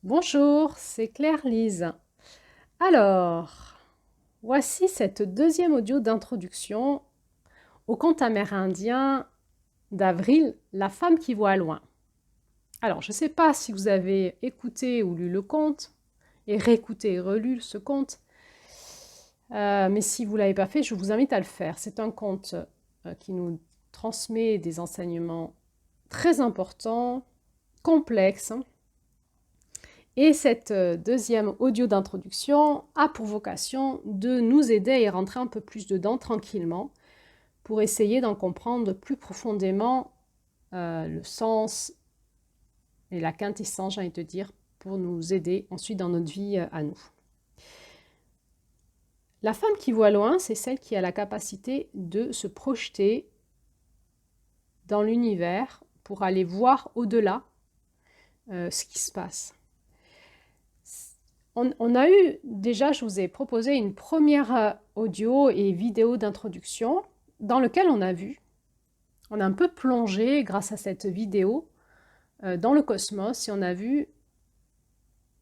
Bonjour, c'est Claire-Lise. Alors, voici cette deuxième audio d'introduction au conte amérindien d'Avril, La femme qui voit loin. Alors, je ne sais pas si vous avez écouté ou lu le conte, et réécouté et relu ce conte, mais si vous ne l'avez pas fait, je vous invite à le faire. C'est un conte qui nous transmet des enseignements très importants, complexes. Et cette deuxième audio d'introduction a pour vocation de nous aider à y rentrer un peu plus dedans tranquillement pour essayer d'en comprendre plus profondément le sens et la quintessence, j'ai envie de dire, pour nous aider ensuite dans notre vie à nous. La femme qui voit loin, c'est celle qui a la capacité de se projeter dans l'univers pour aller voir au-delà ce qui se passe. On a eu déjà, je vous ai proposé une première audio et vidéo d'introduction dans lequel on a un peu plongé grâce à cette vidéo dans le cosmos et on a vu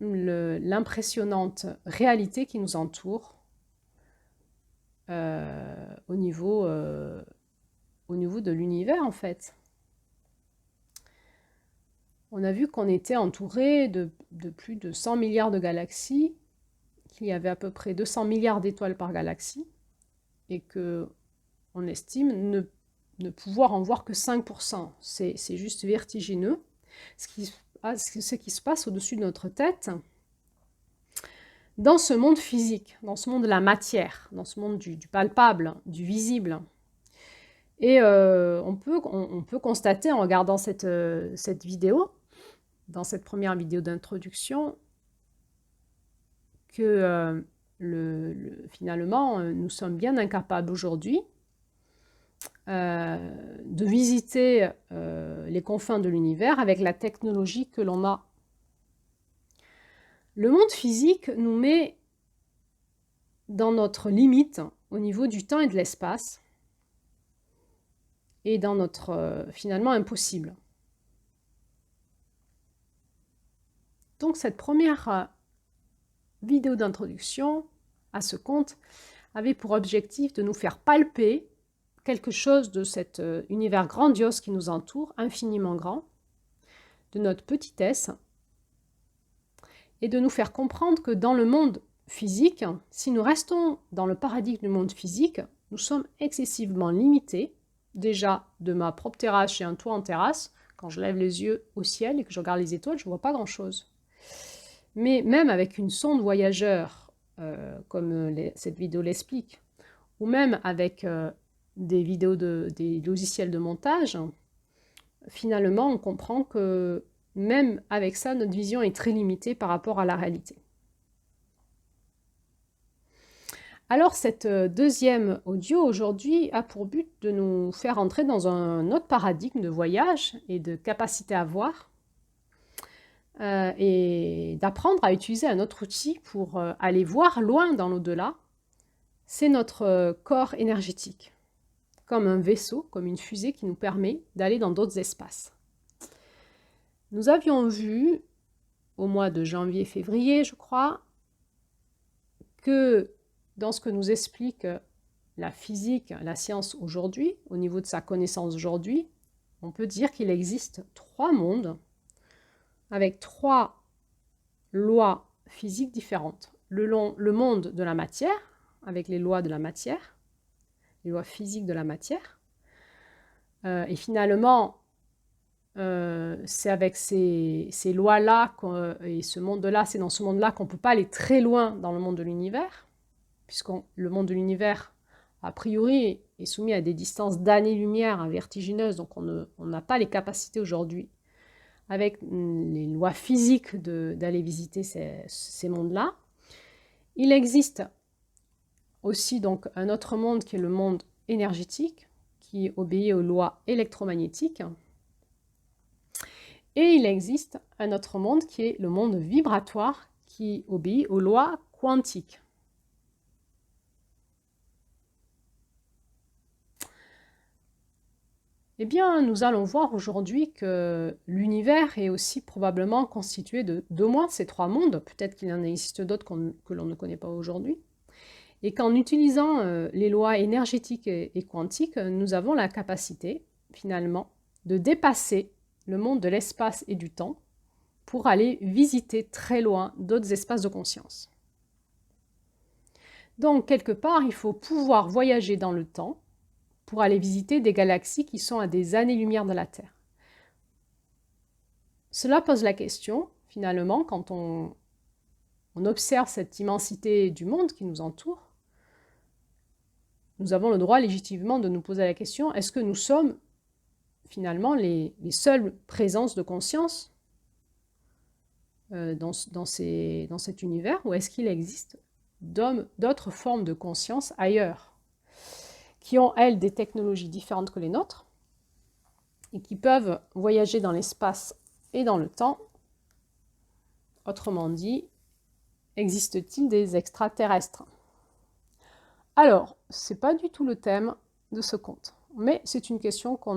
l'impressionnante réalité qui nous entoure au niveau de l'univers en fait. On a vu qu'on était entouré de plus de 100 milliards de galaxies, qu'il y avait à peu près 200 milliards d'étoiles par galaxie, et qu'on estime ne pouvoir en voir que 5%. C'est juste vertigineux. Ce qui se passe au-dessus de notre tête, dans ce monde physique, dans ce monde de la matière, dans ce monde du palpable, du visible. Et on peut constater en regardant cette vidéo, dans cette première vidéo d'introduction, que finalement, nous sommes bien incapables aujourd'hui de visiter les confins de l'univers avec la technologie que l'on a. Le monde physique nous met dans notre limite au niveau du temps et de l'espace et dans notre finalement impossible. Donc cette première vidéo d'introduction à ce conte avait pour objectif de nous faire palper quelque chose de cet univers grandiose qui nous entoure, infiniment grand, de notre petitesse, et de nous faire comprendre que dans le monde physique, si nous restons dans le paradigme du monde physique, nous sommes excessivement limités. Déjà, de ma propre terrasse, j'ai un toit en terrasse, quand je lève les yeux au ciel et que je regarde les étoiles, je ne vois pas grand-chose. Mais même avec une sonde voyageur, comme cette vidéo l'explique, ou même avec des logiciels de montage, finalement, on comprend que même avec ça, notre vision est très limitée par rapport à la réalité. Alors, cette deuxième audio aujourd'hui a pour but de nous faire entrer dans un autre paradigme de voyage et de capacité à voir et d'apprendre à utiliser un autre outil pour aller voir loin dans l'au-delà. C'est notre corps énergétique, comme un vaisseau, comme une fusée qui nous permet d'aller dans d'autres espaces. Nous avions vu, au mois de janvier-février, je crois, que dans ce que nous explique la physique, la science aujourd'hui, au niveau de sa connaissance aujourd'hui, on peut dire qu'il existe 3 mondes avec 3 lois physiques différentes. Le monde de la matière, avec les lois de la matière, les lois physiques de la matière. Et finalement, c'est avec ces lois-là et ce monde-là, c'est dans ce monde-là qu'on ne peut pas aller très loin dans le monde de l'univers, puisque le monde de l'univers, a priori, est soumis à des distances d'années-lumière vertigineuses, donc on n'a pas les capacités aujourd'hui, avec les lois physiques, d'aller visiter ces mondes-là. Il existe aussi donc un autre monde qui est le monde énergétique, qui obéit aux lois électromagnétiques. Et il existe un autre monde qui est le monde vibratoire, qui obéit aux lois quantiques. Eh bien, nous allons voir aujourd'hui que l'univers est aussi probablement constitué d'au moins ces trois mondes. Peut-être qu'il en existe d'autres que l'on ne connaît pas aujourd'hui. Et qu'en utilisant les lois énergétiques et quantiques, nous avons la capacité, finalement, de dépasser le monde de l'espace et du temps pour aller visiter très loin d'autres espaces de conscience. Donc, quelque part, il faut pouvoir voyager dans le temps pour aller visiter des galaxies qui sont à des années-lumière de la Terre. Cela pose la question, finalement, quand on observe cette immensité du monde qui nous entoure, nous avons le droit légitimement de nous poser la question, est-ce que nous sommes finalement les seules présences de conscience dans cet univers, ou est-ce qu'il existe d'autres formes de conscience ailleurs, qui ont, elles, des technologies différentes que les nôtres, et qui peuvent voyager dans l'espace et dans le temps. Autrement dit, existe-t-il des extraterrestres? Alors, ce n'est pas du tout le thème de ce conte, mais c'est une question que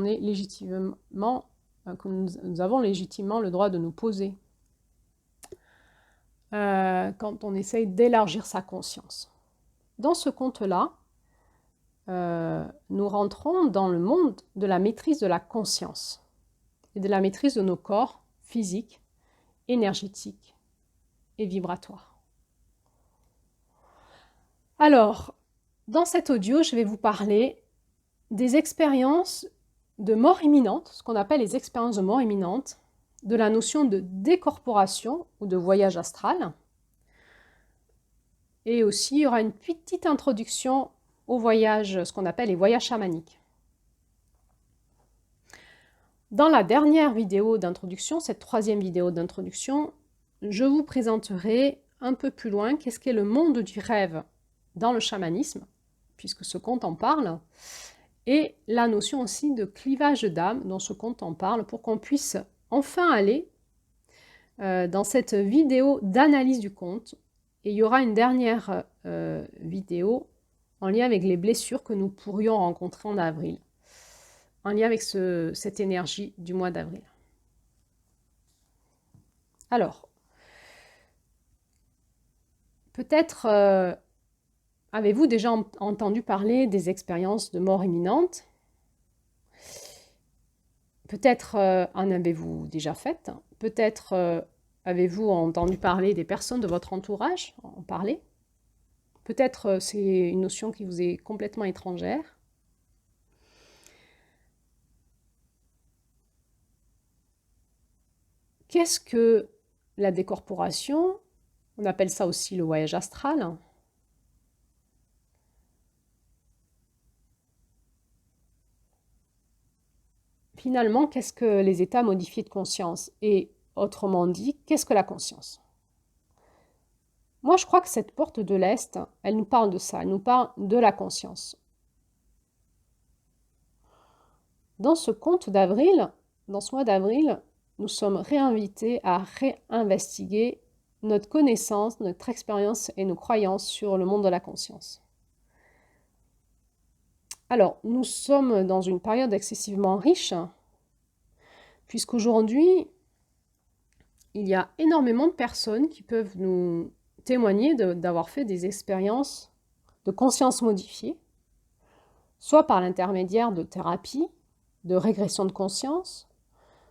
nous avons légitimement le droit de nous poser quand on essaye d'élargir sa conscience. Dans ce conte-là, nous rentrons dans le monde de la maîtrise de la conscience et de la maîtrise de nos corps physiques, énergétiques et vibratoires. Alors, dans cet audio, je vais vous parler des expériences de mort imminente, ce qu'on appelle les expériences de mort imminente, de la notion de décorporation ou de voyage astral. Et aussi, il y aura une petite introduction au voyage, ce qu'on appelle les voyages chamaniques. Dans la dernière vidéo d'introduction, cette troisième vidéo d'introduction, je vous présenterai un peu plus loin qu'est-ce qu'est le monde du rêve dans le chamanisme, puisque ce conte en parle, et la notion aussi de clivage d'âme dont ce conte en parle, pour qu'on puisse enfin aller dans cette vidéo d'analyse du conte. Et il y aura une dernière vidéo en lien avec les blessures que nous pourrions rencontrer en avril, en lien avec cette énergie du mois d'avril. Alors, peut-être avez-vous déjà entendu parler des expériences de mort imminente? Peut-être en avez-vous déjà faites. Peut-être avez-vous entendu parler des personnes de votre entourage en parler. Peut-être c'est une notion qui vous est complètement étrangère. Qu'est-ce que la décorporation? On appelle ça aussi le voyage astral. Finalement, qu'est-ce que les états modifiés de conscience? Et autrement dit, qu'est-ce que la conscience? Moi, je crois que cette porte de l'Est, elle nous parle de ça, elle nous parle de la conscience. Dans ce conte d'avril, dans ce mois d'avril, nous sommes réinvités à réinvestiguer notre connaissance, notre expérience et nos croyances sur le monde de la conscience. Alors, nous sommes dans une période excessivement riche, puisqu'aujourd'hui, il y a énormément de personnes qui peuvent nous témoigner d'avoir fait des expériences de conscience modifiée, soit par l'intermédiaire de thérapies, de régression de conscience,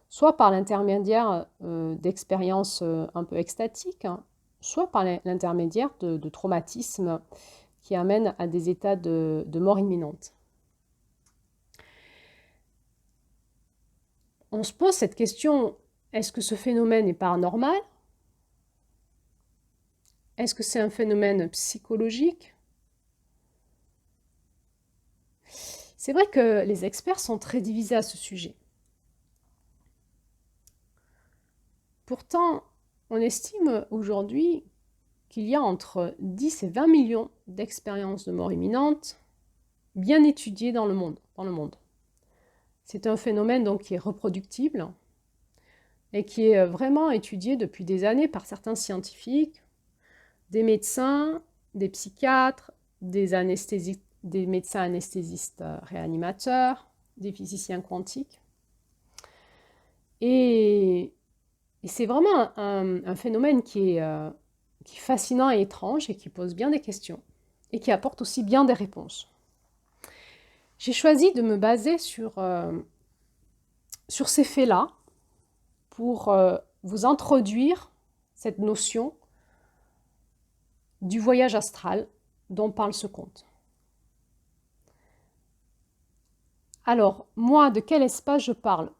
soit par l'intermédiaire d'expériences un peu extatiques, soit par l'intermédiaire de traumatismes qui amènent à des états de mort imminente. On se pose cette question, est-ce que ce phénomène est paranormal? Est-ce que c'est un phénomène psychologique? C'est vrai que les experts sont très divisés à ce sujet. Pourtant, on estime aujourd'hui qu'il y a entre 10 et 20 millions d'expériences de mort imminente bien étudiées dans le monde. C'est un phénomène donc qui est reproductible et qui est vraiment étudié depuis des années par certains scientifiques, des médecins, des psychiatres, des médecins anesthésistes réanimateurs, des physiciens quantiques. Et c'est vraiment un phénomène qui est fascinant et étrange et qui pose bien des questions et qui apporte aussi bien des réponses. J'ai choisi de me baser sur ces faits-là pour vous introduire cette notion du voyage astral dont parle ce conte. Alors, moi, de quel espace je parle?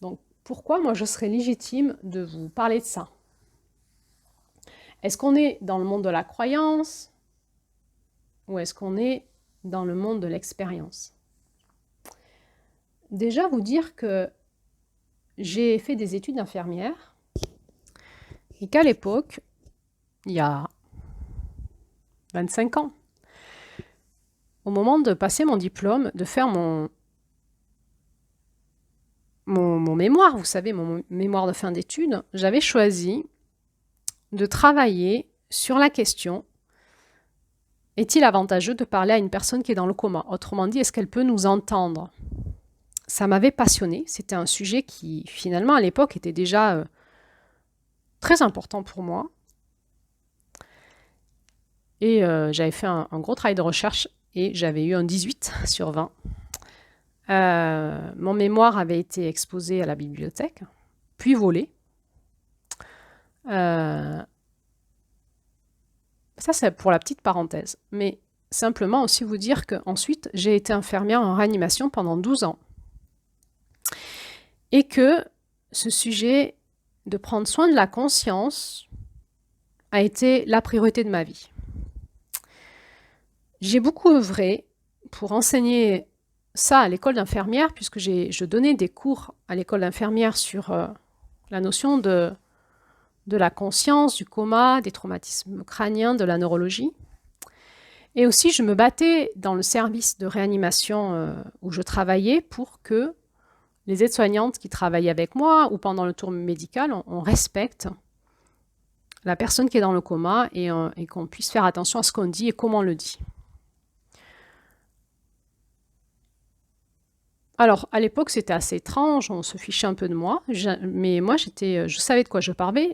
Donc, pourquoi moi je serais légitime de vous parler de ça? Est-ce qu'on est dans le monde de la croyance ou est-ce qu'on est dans le monde de l'expérience? Déjà, vous dire que j'ai fait des études d'infirmière et qu'à l'époque, il y a 25 ans, au moment de passer mon diplôme, de faire mon mémoire, vous savez, mon mémoire de fin d'études, j'avais choisi de travailler sur la question: est-il avantageux de parler à une personne qui est dans le coma? Autrement dit, est-ce qu'elle peut nous entendre? Ça m'avait passionnée. C'était un sujet qui, finalement, à l'époque, était déjà très important pour moi. Et j'avais fait un gros travail de recherche et j'avais eu un 18 sur 20. Mon mémoire avait été exposé à la bibliothèque, puis volé. Ça, c'est pour la petite parenthèse. Mais simplement aussi vous dire qu'ensuite, j'ai été infirmière en réanimation pendant 12 ans. Et que ce sujet de prendre soin de la conscience a été la priorité de ma vie. J'ai beaucoup œuvré pour enseigner ça à l'école d'infirmière, puisque je donnais des cours à l'école d'infirmière sur la notion de la conscience, du coma, des traumatismes crâniens, de la neurologie. Et aussi, je me battais dans le service de réanimation où je travaillais pour que les aides-soignantes qui travaillent avec moi ou pendant le tour médical, on respecte la personne qui est dans le coma et qu'on puisse faire attention à ce qu'on dit et comment on le dit. Alors, à l'époque, c'était assez étrange, on se fichait un peu de moi, mais moi, je savais de quoi je parlais,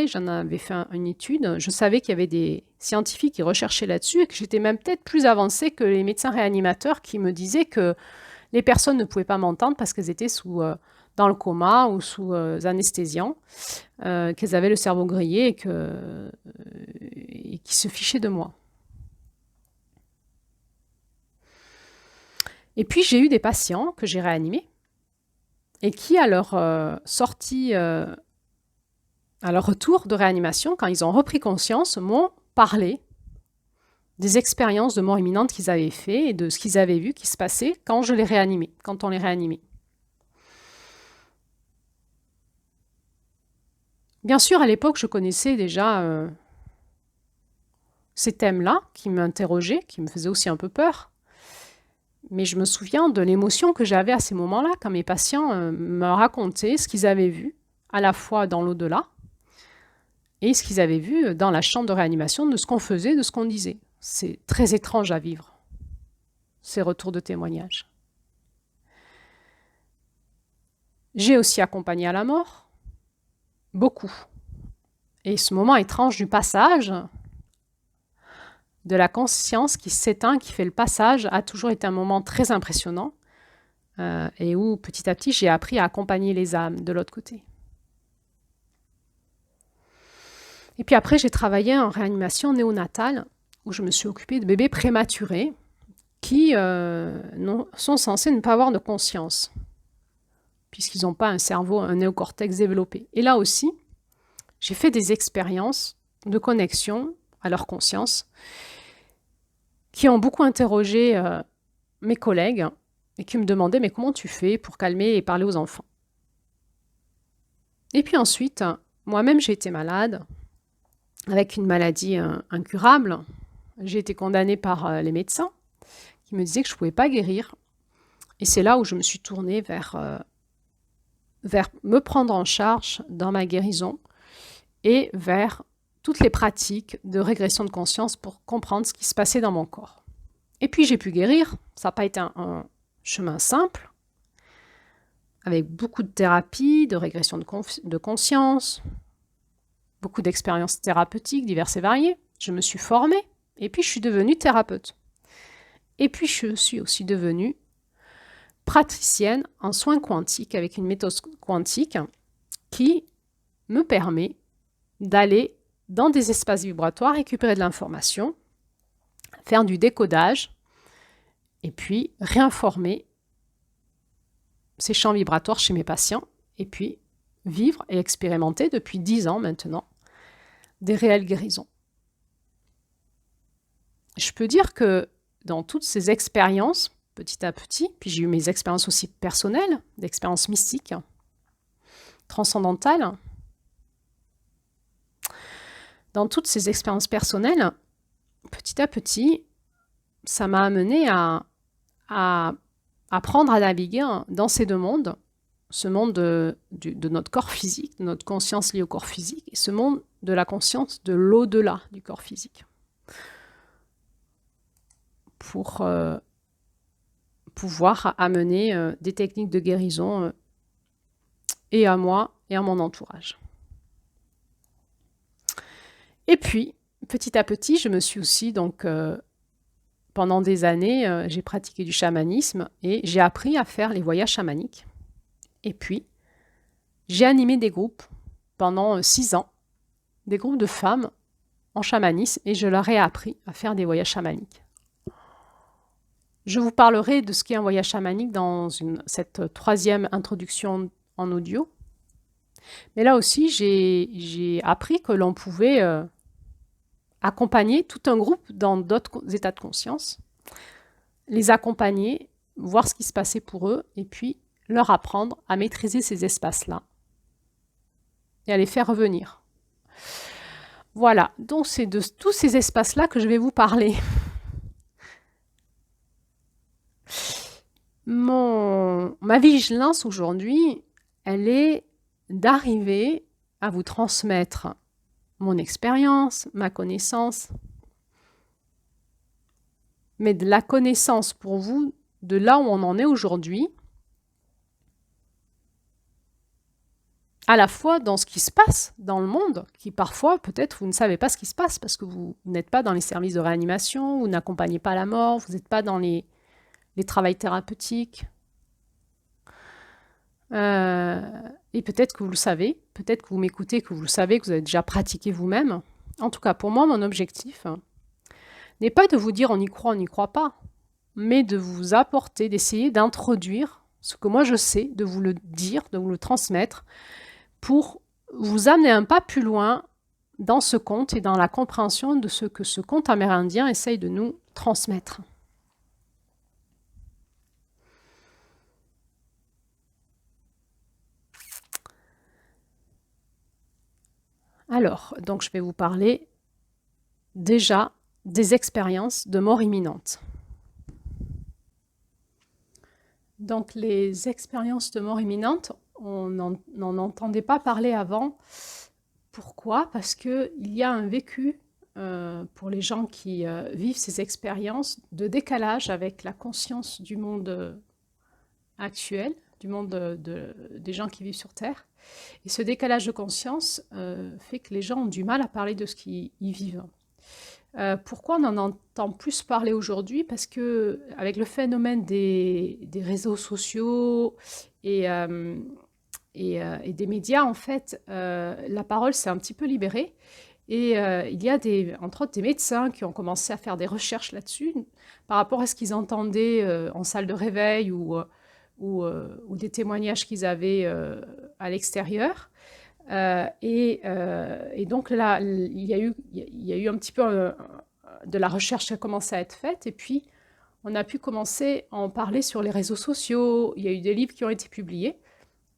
j'en avais fait une étude, je savais qu'il y avait des scientifiques qui recherchaient là-dessus et que j'étais même peut-être plus avancée que les médecins réanimateurs qui me disaient que les personnes ne pouvaient pas m'entendre parce qu'elles étaient dans le coma ou sous anesthésiant, qu'elles avaient le cerveau grillé et qui se fichaient de moi. Et puis, j'ai eu des patients que j'ai réanimés et qui, à leur sortie, à leur retour de réanimation, quand ils ont repris conscience, m'ont parlé des expériences de mort imminente qu'ils avaient fait et de ce qu'ils avaient vu qui se passait quand on les réanimait. Bien sûr, à l'époque, je connaissais déjà ces thèmes-là qui m'interrogeaient, qui me faisaient aussi un peu peur. Mais je me souviens de l'émotion que j'avais à ces moments-là, quand mes patients me racontaient ce qu'ils avaient vu, à la fois dans l'au-delà, et ce qu'ils avaient vu dans la chambre de réanimation, de ce qu'on faisait, de ce qu'on disait. C'est très étrange à vivre, ces retours de témoignages. J'ai aussi accompagné à la mort, beaucoup. Et ce moment étrange du passage, de la conscience qui s'éteint, qui fait le passage, a toujours été un moment très impressionnant et où petit à petit j'ai appris à accompagner les âmes de l'autre côté. Et puis après j'ai travaillé en réanimation néonatale où je me suis occupée de bébés prématurés qui sont censés ne pas avoir de conscience puisqu'ils n'ont pas un cerveau, un néocortex développé. Et là aussi, j'ai fait des expériences de connexion à leur conscience qui ont beaucoup interrogé mes collègues et qui me demandaient « mais comment tu fais pour calmer et parler aux enfants ?» Et puis ensuite, moi-même j'ai été malade avec une maladie incurable. J'ai été condamnée par les médecins qui me disaient que je ne pouvais pas guérir. Et c'est là où je me suis tournée vers me prendre en charge dans ma guérison et vers toutes les pratiques de régression de conscience pour comprendre ce qui se passait dans mon corps. Et puis j'ai pu guérir, ça n'a pas été un chemin simple, avec beaucoup de thérapie, de régression de conscience, beaucoup d'expériences thérapeutiques diverses et variées. Je me suis formée et puis je suis devenue thérapeute. Et puis je suis aussi devenue praticienne en soins quantiques avec une méthode quantique qui me permet d'aller dans des espaces vibratoires, récupérer de l'information, faire du décodage et puis réinformer ces champs vibratoires chez mes patients et puis vivre et expérimenter depuis 10 ans maintenant des réelles guérisons. Je peux dire que dans toutes ces expériences, petit à petit, puis j'ai eu mes expériences aussi personnelles, d'expériences mystiques, transcendantales, dans toutes ces expériences personnelles, petit à petit, ça m'a amené à apprendre à naviguer dans ces deux mondes, ce monde de notre corps physique, de notre conscience liée au corps physique, et ce monde de la conscience de l'au-delà du corps physique. Pour pouvoir amener des techniques de guérison et à moi et à mon entourage. Et puis, petit à petit, je me suis aussi, donc, pendant des années, j'ai pratiqué du chamanisme et j'ai appris à faire les voyages chamaniques. Et puis, j'ai animé des groupes pendant 6 ans, des groupes de femmes en chamanisme, et je leur ai appris à faire des voyages chamaniques. Je vous parlerai de ce qu'est un voyage chamanique dans cette 3e introduction en audio. Mais là aussi, j'ai appris que l'on pouvait accompagner tout un groupe dans d'autres états de conscience, les accompagner, voir ce qui se passait pour eux, et puis leur apprendre à maîtriser ces espaces-là et à les faire revenir. Voilà, donc c'est de tous ces espaces-là que je vais vous parler. Ma vigilance aujourd'hui, elle est d'arriver à vous transmettre mon expérience, ma connaissance, mais de la connaissance pour vous de là où on en est aujourd'hui, à la fois dans ce qui se passe dans le monde, qui parfois, peut-être, vous ne savez pas ce qui se passe parce que vous n'êtes pas dans les services de réanimation, vous n'accompagnez pas la mort, vous n'êtes pas dans les travails thérapeutiques. Et peut-être que vous le savez, peut-être que vous m'écoutez, que vous le savez, que vous avez déjà pratiqué vous-même. En tout cas, pour moi, mon objectif n'est pas de vous dire on y croit pas, mais de vous apporter, d'essayer d'introduire ce que moi je sais, de vous le dire, de vous le transmettre, pour vous amener un pas plus loin dans ce conte et dans la compréhension de ce que ce conte amérindien essaye de nous transmettre. Alors, donc je vais vous parler déjà des expériences de mort imminente. Donc les expériences de mort imminente, on n'en entendait pas parler avant. Pourquoi? Parce qu'il y a un vécu pour les gens qui vivent ces expériences de décalage avec la conscience du monde actuel, du monde des gens qui vivent sur Terre. Et ce décalage de conscience fait que les gens ont du mal à parler de ce qu'ils vivent. Pourquoi on en entend plus parler aujourd'hui? Parce que avec le phénomène des réseaux sociaux et des médias, en fait, la parole s'est un petit peu libérée. Et il y a entre autres des médecins qui ont commencé à faire des recherches là-dessus par rapport à ce qu'ils entendaient en salle de réveil ou des témoignages qu'ils avaient à l'extérieur. Et donc là, il y a eu un petit peu de la recherche qui a commencé à être faite, et puis on a pu commencer à en parler sur les réseaux sociaux. Il y a eu des livres qui ont été publiés,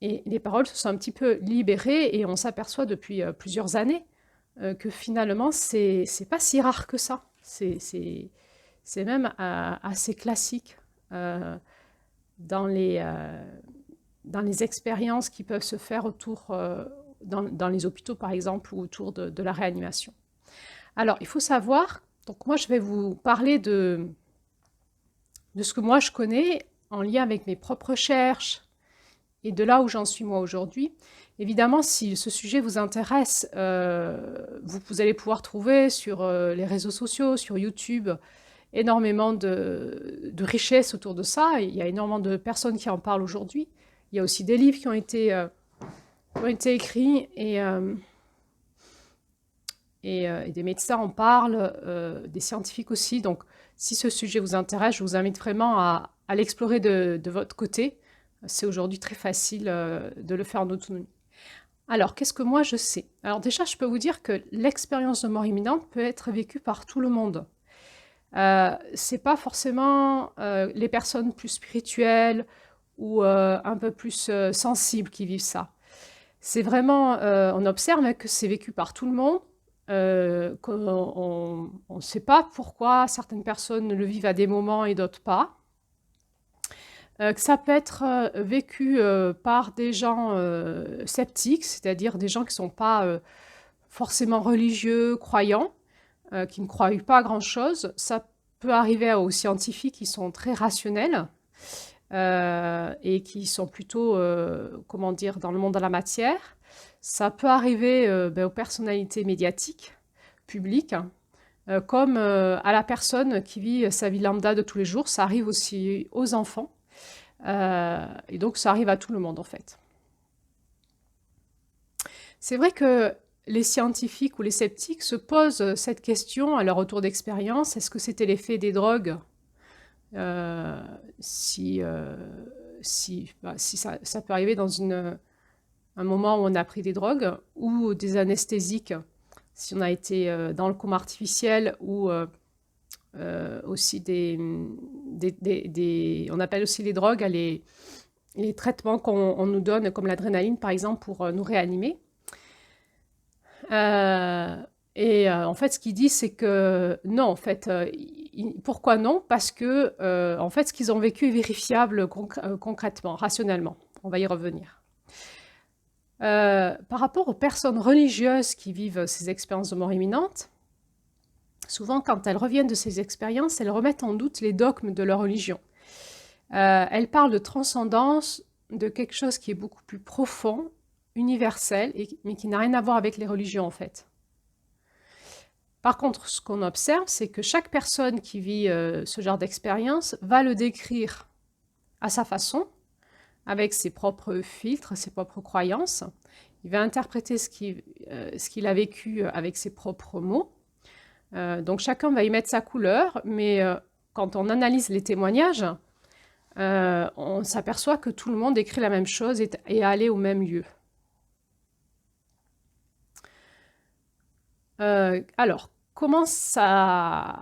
et les paroles se sont un petit peu libérées, et on s'aperçoit depuis plusieurs années que finalement, c'est pas si rare que ça. C'est même assez classique dans les expériences qui peuvent se faire autour, dans les hôpitaux par exemple, ou autour de la réanimation. Alors, il faut savoir, donc moi je vais vous parler de ce que moi je connais en lien avec mes propres recherches et de là où j'en suis moi aujourd'hui. Évidemment, si ce sujet vous intéresse, vous allez pouvoir trouver sur les réseaux sociaux, sur YouTube, énormément de richesses autour de ça. Il y a énormément de personnes qui en parlent aujourd'hui. Il y a aussi des livres qui ont été écrits et des médecins en parlent, des scientifiques aussi. Donc, si ce sujet vous intéresse, je vous invite vraiment à l'explorer de votre côté. C'est aujourd'hui très facile de le faire en autonomie. Alors, qu'est-ce que moi je sais? Alors déjà, je peux vous dire que l'expérience de mort imminente peut être vécue par tout le monde. C'est pas forcément les personnes plus spirituelles ou un peu plus sensibles qui vivent ça. C'est vraiment, on observe que c'est vécu par tout le monde, qu'on ne sait pas pourquoi certaines personnes le vivent à des moments et d'autres pas. Que ça peut être vécu par des gens sceptiques, c'est-à-dire des gens qui ne sont pas forcément religieux, croyants, qui ne croient pas à grand-chose. Ça peut arriver aux scientifiques qui sont très rationnels et qui sont plutôt, comment dire, dans le monde de la matière. Ça peut arriver aux personnalités médiatiques, publiques, comme à la personne qui vit sa vie lambda de tous les jours. Ça arrive aussi aux enfants. Et donc, ça arrive à tout le monde, en fait. C'est vrai que les scientifiques ou les sceptiques se posent cette question à leur retour d'expérience. Est-ce que c'était l'effet des drogues? Si ça peut arriver dans un moment où on a pris des drogues ou des anesthésiques, si on a été dans le coma artificiel ou aussi on appelle aussi les drogues les traitements qu'on nous donne, comme l'adrénaline par exemple, pour nous réanimer. En fait, ce qu'il dit, c'est que non, en fait, pourquoi non? Parce que, en fait, ce qu'ils ont vécu est vérifiable concrètement, rationnellement. On va y revenir. Par rapport aux personnes religieuses qui vivent ces expériences de mort imminente, souvent, quand elles reviennent de ces expériences, elles remettent en doute les dogmes de leur religion. Elles parlent de transcendance, de quelque chose qui est beaucoup plus profond, universel, mais qui n'a rien à voir avec les religions, en fait. Par contre, ce qu'on observe, c'est que chaque personne qui vit ce genre d'expérience va le décrire à sa façon, avec ses propres filtres, ses propres croyances. Il va interpréter ce qu'il a vécu avec ses propres mots. Donc chacun va y mettre sa couleur, mais quand on analyse les témoignages, on s'aperçoit que tout le monde écrit la même chose et est allé au même lieu. Alors, comment ça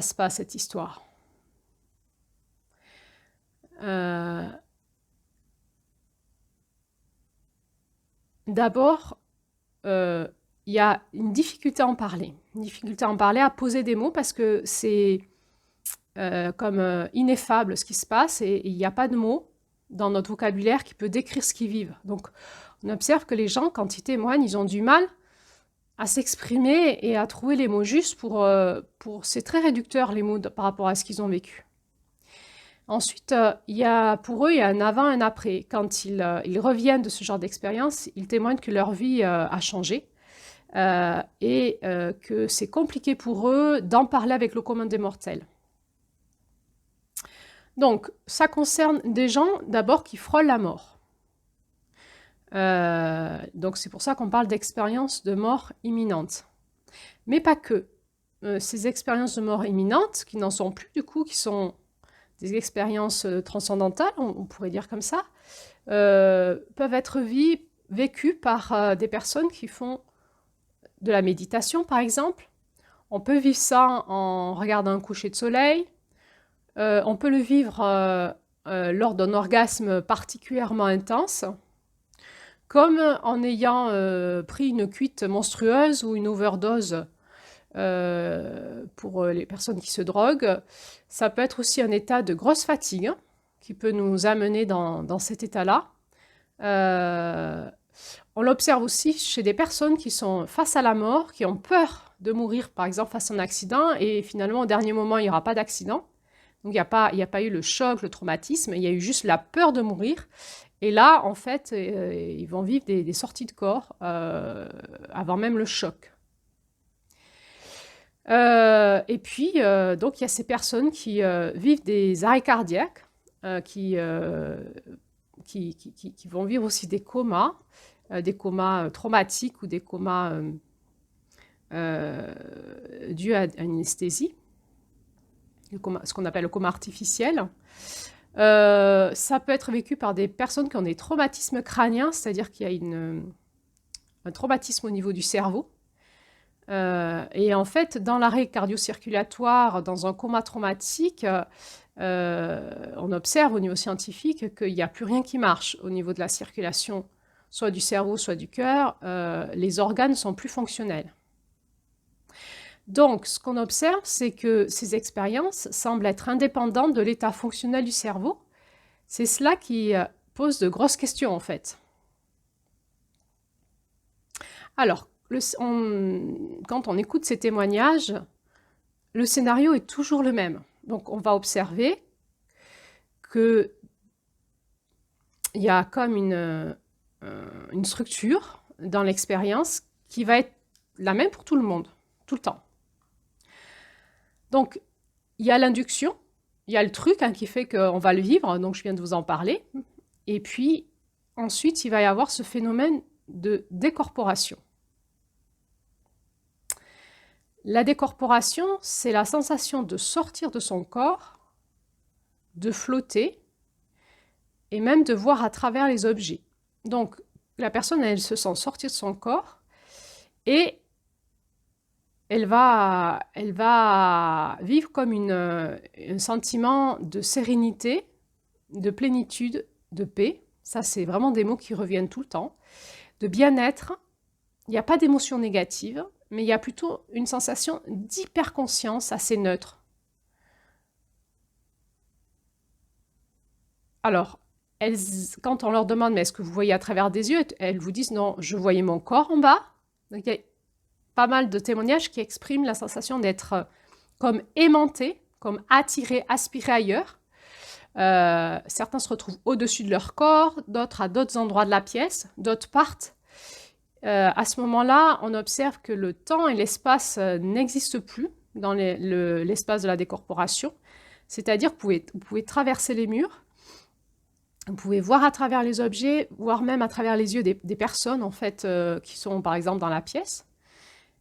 se passe, cette histoire? D'abord, il y a une difficulté à en parler. Une difficulté à en parler, à poser des mots, parce que c'est comme ineffable ce qui se passe, et il n'y a pas de mots dans notre vocabulaire qui peut décrire ce qu'ils vivent. Donc, on observe que les gens, quand ils témoignent, ils ont du mal à s'exprimer et à trouver les mots justes c'est très réducteur, les mots par rapport à ce qu'ils ont vécu. Ensuite, pour eux, il y a un avant et un après. Quand ils reviennent de ce genre d'expérience, ils témoignent que leur vie a changé et que c'est compliqué pour eux d'en parler avec le commun des mortels. Donc, ça concerne des gens, d'abord, qui frôlent la mort. Donc, c'est pour ça qu'on parle d'expérience de mort imminente. Mais pas que. Ces expériences de mort imminente, qui n'en sont plus, du coup, qui sont des expériences transcendantales, on pourrait dire comme ça, peuvent être vécues par des personnes qui font de la méditation, par exemple. On peut vivre ça en regardant un coucher de soleil. On peut le vivre lors d'un orgasme particulièrement intense, comme en ayant pris une cuite monstrueuse ou une overdose pour les personnes qui se droguent. Ça peut être aussi un état de grosse fatigue qui peut nous amener dans cet état-là. On l'observe aussi chez des personnes qui sont face à la mort, qui ont peur de mourir, par exemple, face à un accident, et finalement, au dernier moment, il n'y aura pas d'accident. Donc, il n'y a pas eu le choc, le traumatisme, il y a eu juste la peur de mourir. Et là, en fait, ils vont vivre des sorties de corps avant même le choc. Et puis, donc, il y a ces personnes qui vivent des arrêts cardiaques, qui vont vivre aussi des comas traumatiques ou des comas dus à une anesthésie, ce qu'on appelle le coma artificiel. Ça peut être vécu par des personnes qui ont des traumatismes crâniens, c'est-à-dire qu'il y a un traumatisme au niveau du cerveau. Et en fait, dans l'arrêt cardio-circulatoire, dans un coma traumatique, on observe au niveau scientifique qu'il n'y a plus rien qui marche au niveau de la circulation, soit du cerveau, soit du cœur. Les organes sont plus fonctionnels. Donc, ce qu'on observe, c'est que ces expériences semblent être indépendantes de l'état fonctionnel du cerveau. C'est cela qui pose de grosses questions, en fait. Alors, quand on écoute ces témoignages, le scénario est toujours le même. Donc, on va observer qu'il y a comme une structure dans l'expérience qui va être la même pour tout le monde, tout le temps. Donc, il y a l'induction, il y a le truc qui fait qu'on va le vivre, donc je viens de vous en parler. Et puis, ensuite, il va y avoir ce phénomène de décorporation. La décorporation, c'est la sensation de sortir de son corps, de flotter, et même de voir à travers les objets. Donc, la personne, elle se sent sortir de son corps, et elle va vivre comme un sentiment de sérénité, de plénitude, de paix. Ça, c'est vraiment des mots qui reviennent tout le temps. De bien-être. Il n'y a pas d'émotion négative, mais il y a plutôt une sensation d'hyperconscience assez neutre. Alors, quand on leur demande « mais est-ce que vous voyez à travers des yeux ?» elles vous disent « non, je voyais mon corps en bas ». Donc, il y a pas mal de témoignages qui expriment la sensation d'être comme aimanté, comme attiré, aspiré ailleurs. Certains se retrouvent au-dessus de leur corps, d'autres à d'autres endroits de la pièce, d'autres partent. À ce moment-là, on observe que le temps et l'espace n'existent plus dans l'espace de la décorporation. C'est-à-dire que vous pouvez traverser les murs, vous pouvez voir à travers les objets, voire même à travers les yeux des personnes en fait, qui sont par exemple dans la pièce.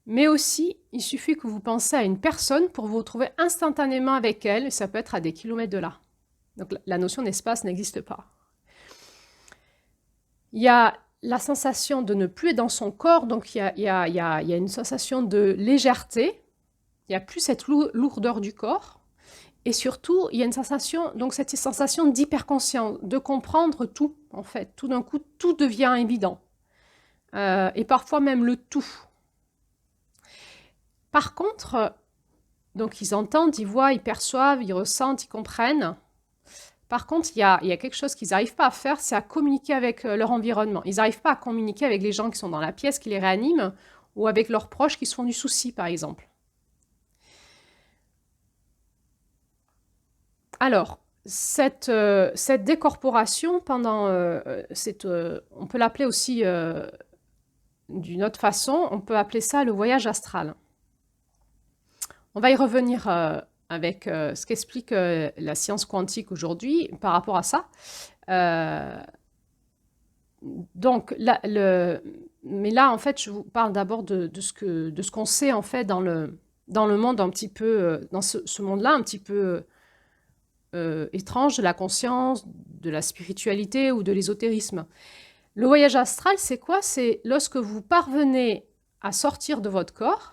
Mais aussi, il suffit que vous pensiez à une personne pour vous retrouver instantanément avec elle, et ça peut être à des kilomètres de là. Donc la notion d'espace n'existe pas. Il y a la sensation de ne plus être dans son corps, donc il y a une sensation de légèreté, il n'y a plus cette lourdeur du corps, et surtout, il y a une sensation, donc cette sensation d'hyperconscience, de comprendre tout, en fait. Tout d'un coup, tout devient évident. Et parfois même le tout. Par contre, donc ils entendent, ils voient, ils perçoivent, ils ressentent, ils comprennent. Par contre, il y a quelque chose qu'ils n'arrivent pas à faire, c'est à communiquer avec leur environnement. Ils n'arrivent pas à communiquer avec les gens qui sont dans la pièce, qui les réaniment, ou avec leurs proches qui se font du souci, par exemple. Alors, cette décorporation, on peut l'appeler aussi d'une autre façon, on peut appeler ça le voyage astral. On va y revenir avec ce qu'explique la science quantique aujourd'hui par rapport à ça. Mais là, en fait, je vous parle d'abord de ce qu'on sait en fait dans le monde un petit peu, dans ce monde-là un petit peu étrange de la conscience, de la spiritualité ou de l'ésotérisme. Le voyage astral, c'est quoi? C'est lorsque vous parvenez à sortir de votre corps,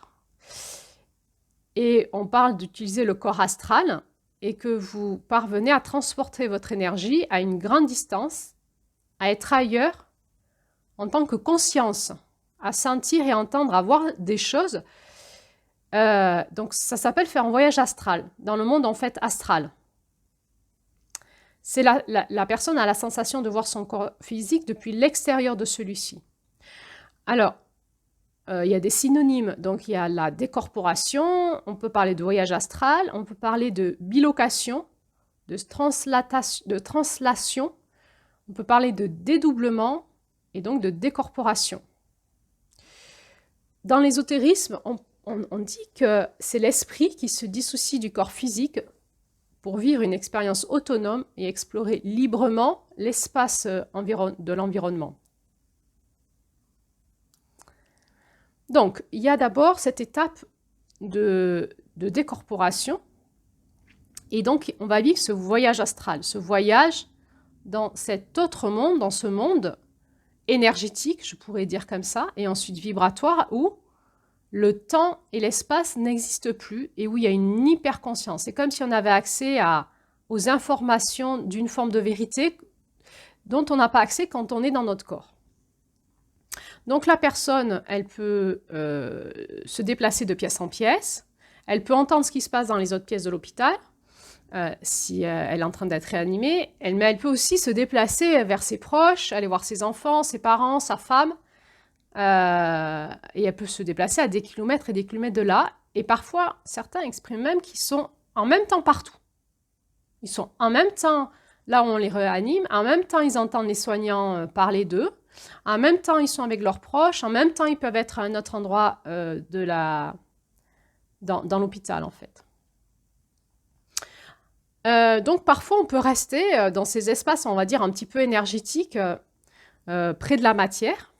et on parle d'utiliser le corps astral, et que vous parvenez à transporter votre énergie à une grande distance, à être ailleurs en tant que conscience, à sentir et entendre, à voir des choses. Donc ça s'appelle faire un voyage astral, dans le monde en fait astral. C'est la personne a la sensation de voir son corps physique depuis l'extérieur de celui-ci. Alors, il y a des synonymes, donc il y a la décorporation, on peut parler de voyage astral, on peut parler de bilocation, de translation, on peut parler de dédoublement et donc de décorporation. Dans l'ésotérisme, on dit que c'est l'esprit qui se dissocie du corps physique pour vivre une expérience autonome et explorer librement l'espace de l'environnement. Donc, il y a d'abord cette étape de décorporation, et donc on va vivre ce voyage astral, ce voyage dans cet autre monde, dans ce monde énergétique, je pourrais dire comme ça, et ensuite vibratoire, où le temps et l'espace n'existent plus et où il y a une hyperconscience. C'est comme si on avait accès aux informations d'une forme de vérité dont on n'a pas accès quand on est dans notre corps. Donc la personne, elle peut se déplacer de pièce en pièce, elle peut entendre ce qui se passe dans les autres pièces de l'hôpital, si elle est en train d'être réanimée, mais elle peut aussi se déplacer vers ses proches, aller voir ses enfants, ses parents, sa femme, et elle peut se déplacer à des kilomètres et des kilomètres de là, et parfois certains expriment même qu'ils sont en même temps partout. Ils sont en même temps là où on les réanime, en même temps ils entendent les soignants parler d'eux, en même temps ils sont avec leurs proches, en même temps ils peuvent être à un autre endroit dans l'hôpital en fait. Donc parfois on peut rester dans ces espaces, on va dire, un petit peu énergétiques, près de la matière.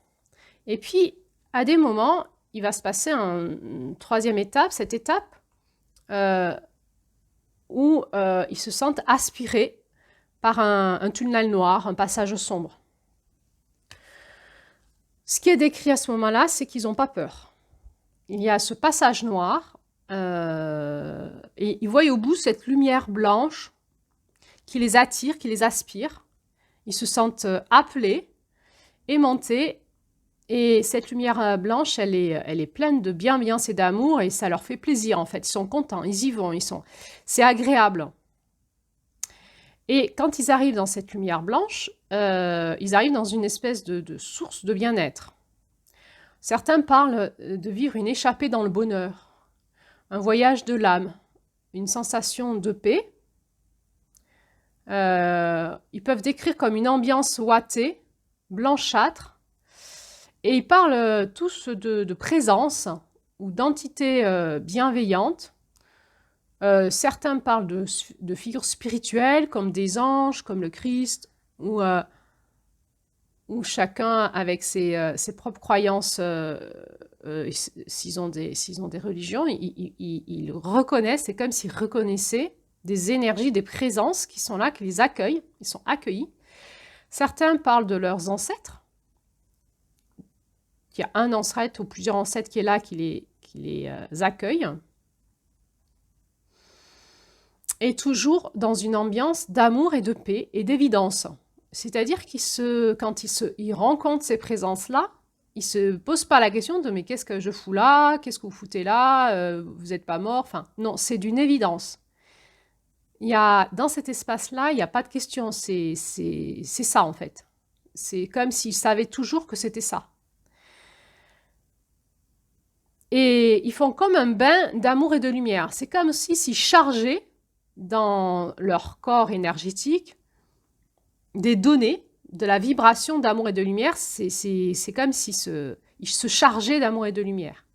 Et puis, à des moments, il va se passer une troisième étape, cette étape où ils se sentent aspirés par un tunnel noir, un passage sombre. Ce qui est décrit à ce moment-là, c'est qu'ils n'ont pas peur. Il y a ce passage noir, et ils voient au bout cette lumière blanche qui les attire, qui les aspire. Ils se sentent appelés, aimantés, et cette lumière blanche, elle est pleine de bienveillance et d'amour, et ça leur fait plaisir en fait. Ils sont contents, ils y vont, c'est agréable. Et quand ils arrivent dans cette lumière blanche, ils arrivent dans une espèce de source de bien-être. Certains parlent de vivre une échappée dans le bonheur, un voyage de l'âme, une sensation de paix. Ils peuvent décrire comme une ambiance ouatée, blanchâtre, et ils parlent tous de présence ou d'entités bienveillantes. Certains parlent de figures spirituelles comme des anges, comme le Christ, ou chacun avec ses propres croyances, s'ils ont des religions, ils reconnaissent, c'est comme s'ils reconnaissaient des énergies, des présences qui sont là, qui les accueillent, ils sont accueillis. Certains parlent de leurs ancêtres. Il y a un ancêtre ou plusieurs ancêtres qui est là, qui les accueille. Et toujours dans une ambiance d'amour et de paix et d'évidence. C'est-à-dire quand ils rencontrent ces présences-là, ils ne se posent pas la question de « mais qu'est-ce que je fous là? Qu'est-ce que vous foutez là? Vous n'êtes pas mort ?» Enfin, non, c'est d'une évidence. Dans cet espace-là, il n'y a pas de question, c'est ça en fait. C'est comme s'ils savaient toujours que c'était ça. Et ils font comme un bain d'amour et de lumière. C'est comme s'ils chargeaient dans leur corps énergétique des données, de la vibration d'amour et de lumière. C'est comme s'ils se chargeaient d'amour et de lumière.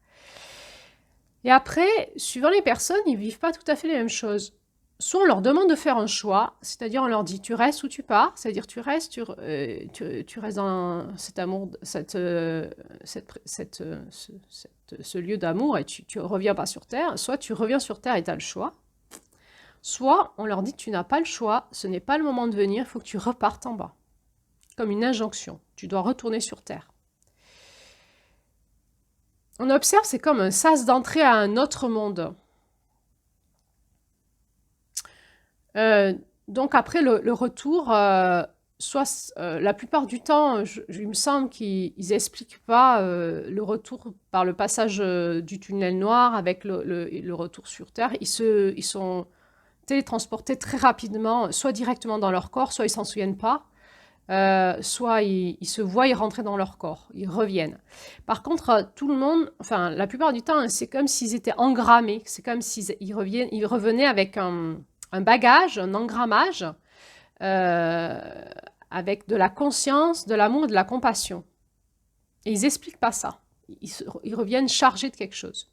Et après, suivant les personnes, ils ne vivent pas tout à fait les mêmes choses. Soit on leur demande de faire un choix, c'est-à-dire on leur dit tu restes ou tu pars, c'est-à-dire tu restes dans cet amour, ce lieu d'amour et tu ne reviens pas sur Terre, soit tu reviens sur Terre et tu as le choix, soit on leur dit tu n'as pas le choix, ce n'est pas le moment de venir, il faut que tu repartes en bas, comme une injonction, tu dois retourner sur Terre. On observe, c'est comme un sas d'entrée à un autre monde. Donc après le retour, la plupart du temps, il me semble qu'ils n'expliquent pas le retour par le passage du tunnel noir avec le retour sur Terre. Ils sont télétransportés très rapidement, soit directement dans leur corps, soit ils ne s'en souviennent pas, soit ils se voient rentrer dans leur corps, ils reviennent. Par contre, tout le monde, enfin la plupart du temps, c'est comme s'ils étaient engrammés, c'est comme s'ils revenaient avec un un bagage, un engrammage, avec de la conscience, de l'amour et de la compassion. Et ils n'expliquent pas ça. Ils reviennent chargés de quelque chose.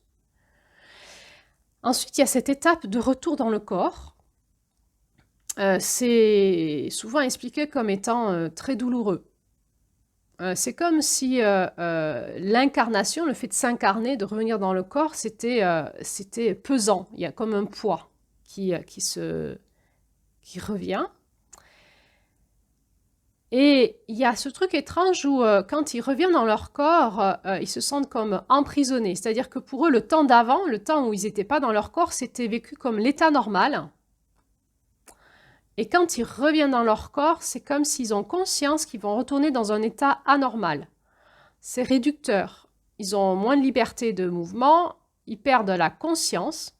Ensuite, il y a cette étape de retour dans le corps. C'est souvent expliqué comme étant très douloureux. C'est comme si l'incarnation, le fait de s'incarner, de revenir dans le corps, c'était pesant. Il y a comme un poids qui revient. Et il y a ce truc étrange où quand ils reviennent dans leur corps, ils se sentent comme emprisonnés. C'est-à-dire que pour eux, le temps d'avant, le temps où ils n'étaient pas dans leur corps, c'était vécu comme l'état normal. Et quand ils reviennent dans leur corps, c'est comme s'ils ont conscience qu'ils vont retourner dans un état anormal. C'est réducteur. Ils ont moins de liberté de mouvement, ils perdent la conscience.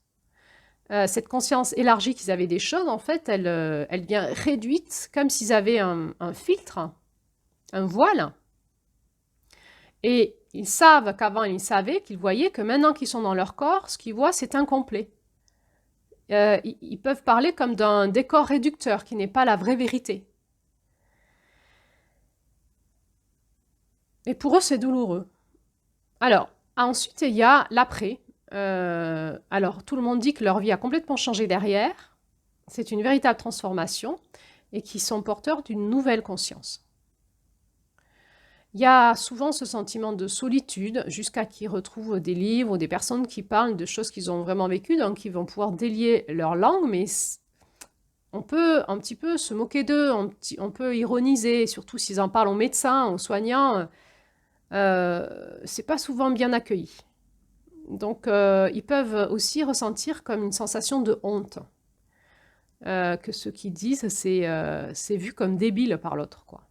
Cette conscience élargie qu'ils avaient des choses, en fait, elle vient réduite, comme s'ils avaient un filtre, un voile. Et ils savent qu'avant, ils savaient, qu'ils voyaient que maintenant qu'ils sont dans leur corps, ce qu'ils voient, c'est incomplet. Ils peuvent parler comme d'un décor réducteur qui n'est pas la vraie vérité. Et pour eux, c'est douloureux. Alors, ensuite, il y a l'après. Alors, tout le monde dit que leur vie a complètement changé derrière. C'est une véritable transformation et qu'ils sont porteurs d'une nouvelle conscience. Il y a souvent ce sentiment de solitude jusqu'à qu'ils retrouvent des livres ou des personnes qui parlent de choses qu'ils ont vraiment vécues, donc ils vont pouvoir délier leur langue, mais on peut un petit peu se moquer d'eux, on peut ironiser, surtout s'ils en parlent aux médecins, aux soignants. C'est pas souvent bien accueilli. Donc, ils peuvent aussi ressentir comme une sensation de honte. Que ceux qui disent, c'est vu comme débile par l'autre, quoi.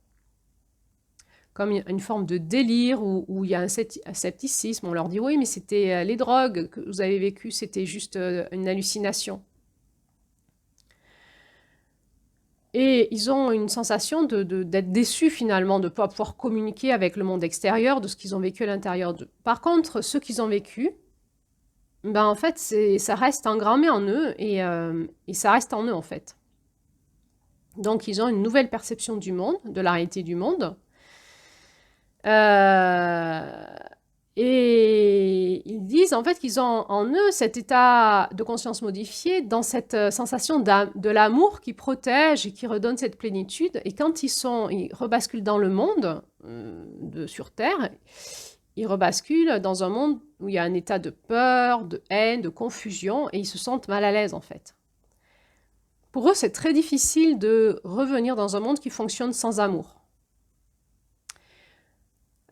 Comme une forme de délire où il y a un scepticisme. On leur dit, oui, mais c'était les drogues que vous avez vécues, c'était juste une hallucination. Et ils ont une sensation d'être déçus finalement, de ne pas pouvoir communiquer avec le monde extérieur, de ce qu'ils ont vécu à l'intérieur d'eux. Par contre, ceux qu'ils ont vécu, ben en fait, ça reste engrammé en eux et ça reste en eux en fait. Donc, ils ont une nouvelle perception du monde, de la réalité du monde. Et ils disent en fait qu'ils ont en eux cet état de conscience modifié dans cette sensation de l'amour qui protège et qui redonne cette plénitude. Et quand ils rebasculent dans le monde sur Terre, ils rebasculent dans un monde où il y a un état de peur, de haine, de confusion, et ils se sentent mal à l'aise en fait. Pour eux, c'est très difficile de revenir dans un monde qui fonctionne sans amour.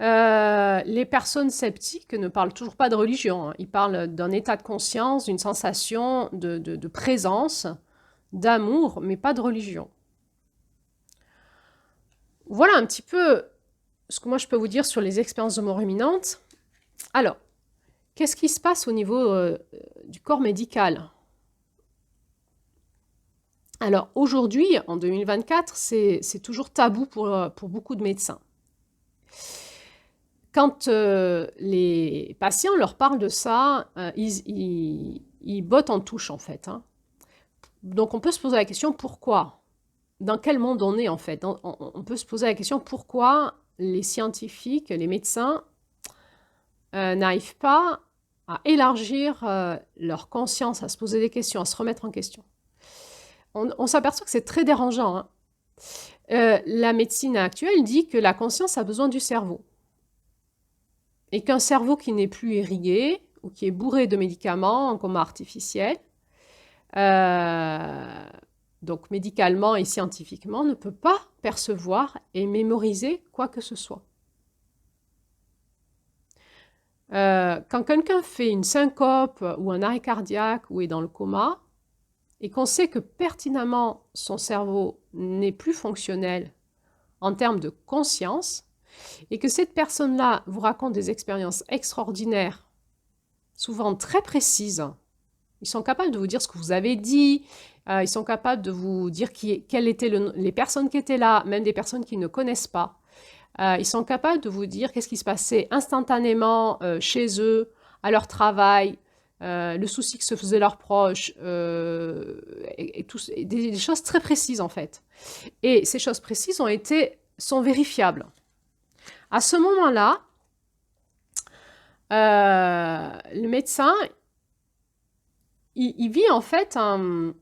Les personnes sceptiques ne parlent toujours pas de religion, hein. Ils parlent d'un état de conscience, d'une sensation de présence, d'amour, mais pas de religion. Voilà un petit peu ce que moi je peux vous dire sur les expériences de mort imminente. Alors, qu'est-ce qui se passe au niveau du corps médical? Alors aujourd'hui, en 2024, c'est toujours tabou pour beaucoup de médecins. Quand les patients leur parlent de ça, ils bottent en touche en fait, hein. Donc on peut se poser la question pourquoi? Dans quel monde on est en fait? On peut se poser la question pourquoi les scientifiques, les médecins n'arrivent pas à élargir leur conscience, à se poser des questions, à se remettre en question. On s'aperçoit que c'est très dérangeant, hein. La médecine actuelle dit que la conscience a besoin du cerveau. Et qu'un cerveau qui n'est plus irrigué ou qui est bourré de médicaments en coma artificiel, donc médicalement et scientifiquement, ne peut pas percevoir et mémoriser quoi que ce soit. Quand quelqu'un fait une syncope ou un arrêt cardiaque ou est dans le coma, et qu'on sait que pertinemment son cerveau n'est plus fonctionnel en termes de conscience, et que cette personne-là vous raconte des expériences extraordinaires, souvent très précises. Ils sont capables de vous dire ce que vous avez dit, ils sont capables de vous dire quelles étaient les personnes qui étaient là, même des personnes qu'ils ne connaissent pas. Ils sont capables de vous dire qu'est-ce qui se passait instantanément chez eux, à leur travail, le souci que se faisaient leurs proches, et des choses très précises en fait. Et ces choses précises sont vérifiables. À ce moment-là, le médecin, il vit en fait un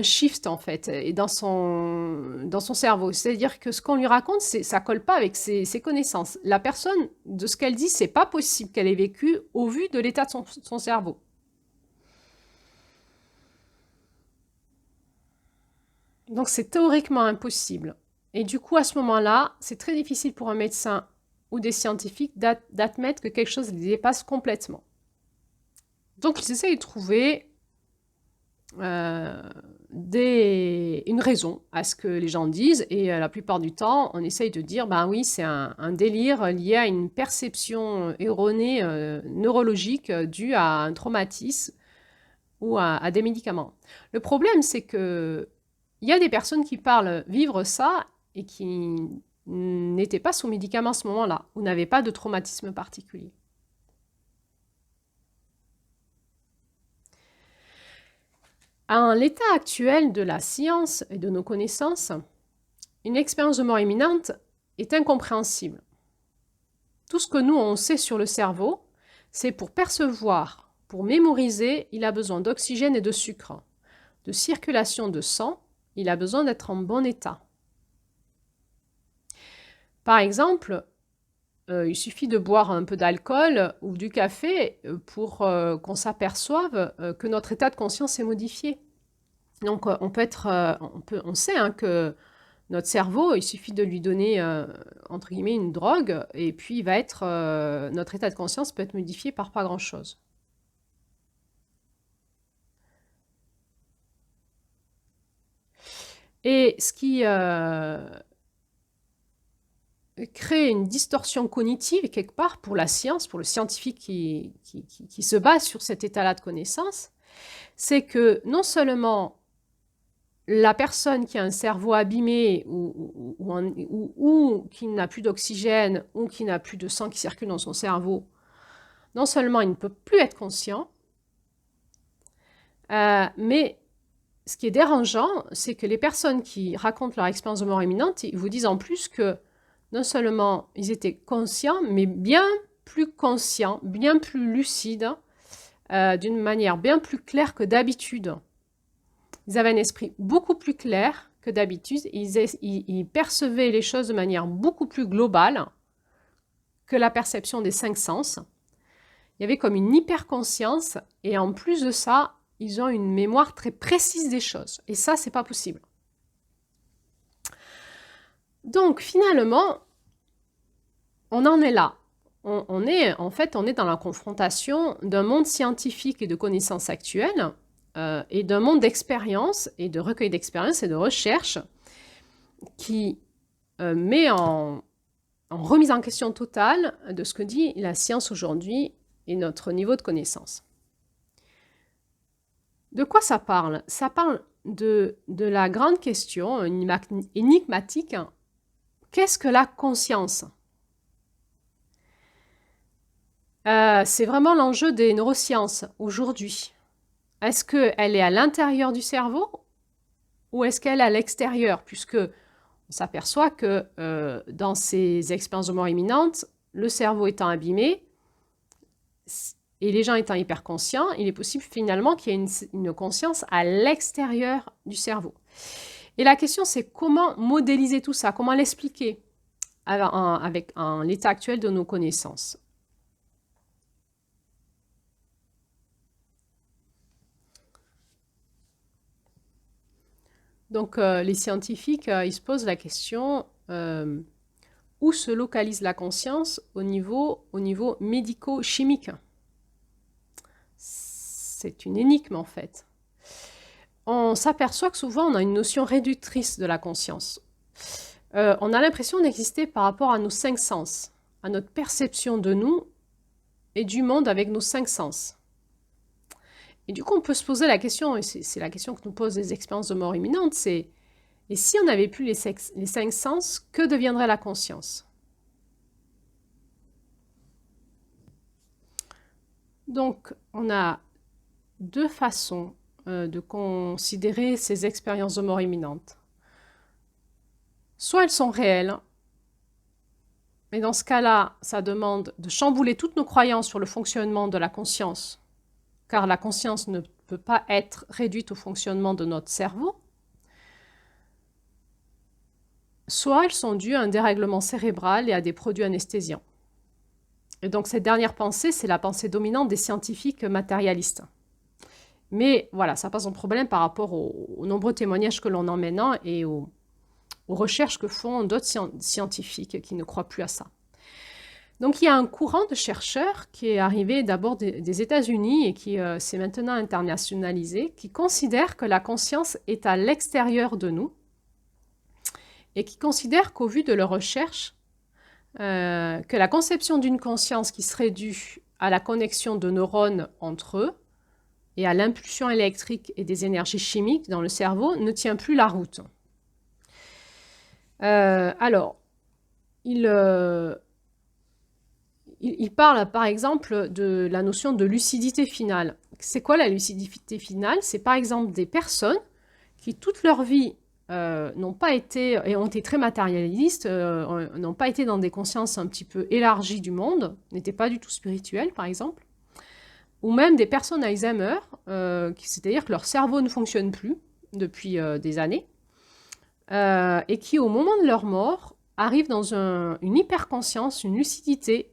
shift en fait et dans son cerveau. C'est-à-dire que ce qu'on lui raconte, ça colle pas avec ses connaissances. La personne, de ce qu'elle dit, c'est pas possible qu'elle ait vécu au vu de l'état de son cerveau. Donc c'est théoriquement impossible. Et du coup, à ce moment-là, c'est très difficile pour un médecin ou des scientifiques d'admettre que quelque chose les dépasse complètement. Donc ils essayent de trouver une raison à ce que les gens disent, et la plupart du temps, on essaye de dire, ben oui, c'est un délire lié à une perception erronée neurologique due à un traumatisme ou à des médicaments. Le problème, c'est que il y a des personnes qui parlent vivre ça et qui n'étaient pas sous médicaments à ce moment-là, ou n'avaient pas de traumatisme particulier. À l'état actuel de la science et de nos connaissances, une expérience de mort imminente est incompréhensible. Tout ce que nous, on sait sur le cerveau, c'est pour percevoir, pour mémoriser, il a besoin d'oxygène et de sucre. De circulation de sang, il a besoin d'être en bon état. Par exemple, il suffit de boire un peu d'alcool ou du café pour qu'on s'aperçoive que notre état de conscience est modifié. Donc, on sait hein, que notre cerveau, il suffit de lui donner, entre guillemets, une drogue, et puis notre état de conscience peut être modifié par pas grand-chose. Et ce qui crée une distorsion cognitive, quelque part, pour la science, pour le scientifique qui se base sur cet état-là de connaissance, c'est que non seulement la personne qui a un cerveau abîmé ou qui n'a plus d'oxygène ou qui n'a plus de sang qui circule dans son cerveau, non seulement il ne peut plus être conscient, mais ce qui est dérangeant, c'est que les personnes qui racontent leur expérience de mort imminente, ils vous disent en plus que non seulement ils étaient conscients, mais bien plus conscients, bien plus lucides, d'une manière bien plus claire que d'habitude. Ils avaient un esprit beaucoup plus clair que d'habitude. Ils percevaient les choses de manière beaucoup plus globale que la perception des 5 sens. Il y avait comme une hyperconscience, et en plus de ça, ils ont une mémoire très précise des choses. Et ça, c'est pas possible. Donc, finalement, on en est là. On est dans la confrontation d'un monde scientifique et de connaissances actuelles et d'un monde d'expérience et de recueil d'expériences et de recherche qui met en remise en question totale de ce que dit la science aujourd'hui et notre niveau de connaissance. De quoi ça parle? Ça parle de la grande question énigmatique. Qu'est-ce que la conscience? C'est vraiment l'enjeu des neurosciences aujourd'hui. Est-ce qu'elle est à l'intérieur du cerveau ou est-ce qu'elle est à l'extérieur? Puisque on s'aperçoit que dans ces expériences de mort imminente, le cerveau étant abîmé et les gens étant hyper conscients, il est possible finalement qu'il y ait une conscience à l'extérieur du cerveau. Et la question, c'est comment modéliser tout ça, comment l'expliquer avec l'état actuel de nos connaissances. Donc, les scientifiques, ils se posent la question où se localise la conscience au niveau médico-chimique? C'est une énigme, en fait. On s'aperçoit que souvent, on a une notion réductrice de la conscience. On a l'impression d'exister par rapport à nos 5 sens, à notre perception de nous et du monde avec nos 5 sens. Et du coup, on peut se poser la question, et c'est la question que nous posent les expériences de mort imminente, c'est et si on n'avait plus les 5 sens, que deviendrait la conscience? Donc, on a deux façons de considérer ces expériences de mort imminente. Soit elles sont réelles, mais dans ce cas-là, ça demande de chambouler toutes nos croyances sur le fonctionnement de la conscience, car la conscience ne peut pas être réduite au fonctionnement de notre cerveau. Soit elles sont dues à un dérèglement cérébral et à des produits anesthésiants. Et donc cette dernière pensée, c'est la pensée dominante des scientifiques matérialistes. Mais voilà, ça pose un problème par rapport aux nombreux témoignages que l'on a maintenant et aux recherches que font d'autres scientifiques qui ne croient plus à ça. Donc il y a un courant de chercheurs qui est arrivé d'abord des États-Unis et qui s'est maintenant internationalisé, qui considère que la conscience est à l'extérieur de nous et qui considère qu'au vu de leurs recherches, que la conception d'une conscience qui serait due à la connexion de neurones entre eux et à l'impulsion électrique et des énergies chimiques dans le cerveau ne tient plus la route. Alors, il parle par exemple de la notion de lucidité finale. C'est quoi la lucidité finale? C'est par exemple des personnes qui toute leur vie n'ont pas été, et ont été très matérialistes, n'ont pas été dans des consciences un petit peu élargies du monde, n'étaient pas du tout spirituelles par exemple, ou même des personnes Alzheimer, c'est-à-dire que leur cerveau ne fonctionne plus depuis des années, et qui au moment de leur mort arrivent dans une hyperconscience, une lucidité,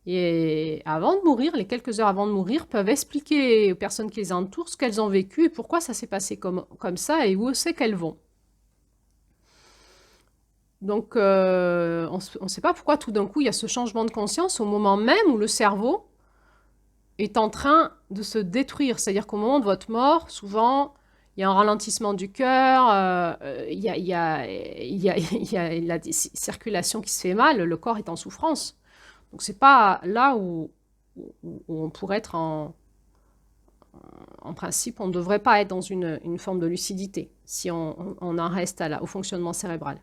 et avant de mourir, les quelques heures avant de mourir, peuvent expliquer aux personnes qui les entourent ce qu'elles ont vécu et pourquoi ça s'est passé comme ça et où c'est qu'elles vont. Donc, on ne sait pas pourquoi tout d'un coup il y a ce changement de conscience au moment même où le cerveau est en train de se détruire. C'est-à-dire qu'au moment de votre mort, souvent, il y a un ralentissement du cœur, il y a la circulation qui se fait mal, le corps est en souffrance. Donc, ce n'est pas là où on pourrait être en principe, on ne devrait pas être dans une forme de lucidité si on en reste au fonctionnement cérébral.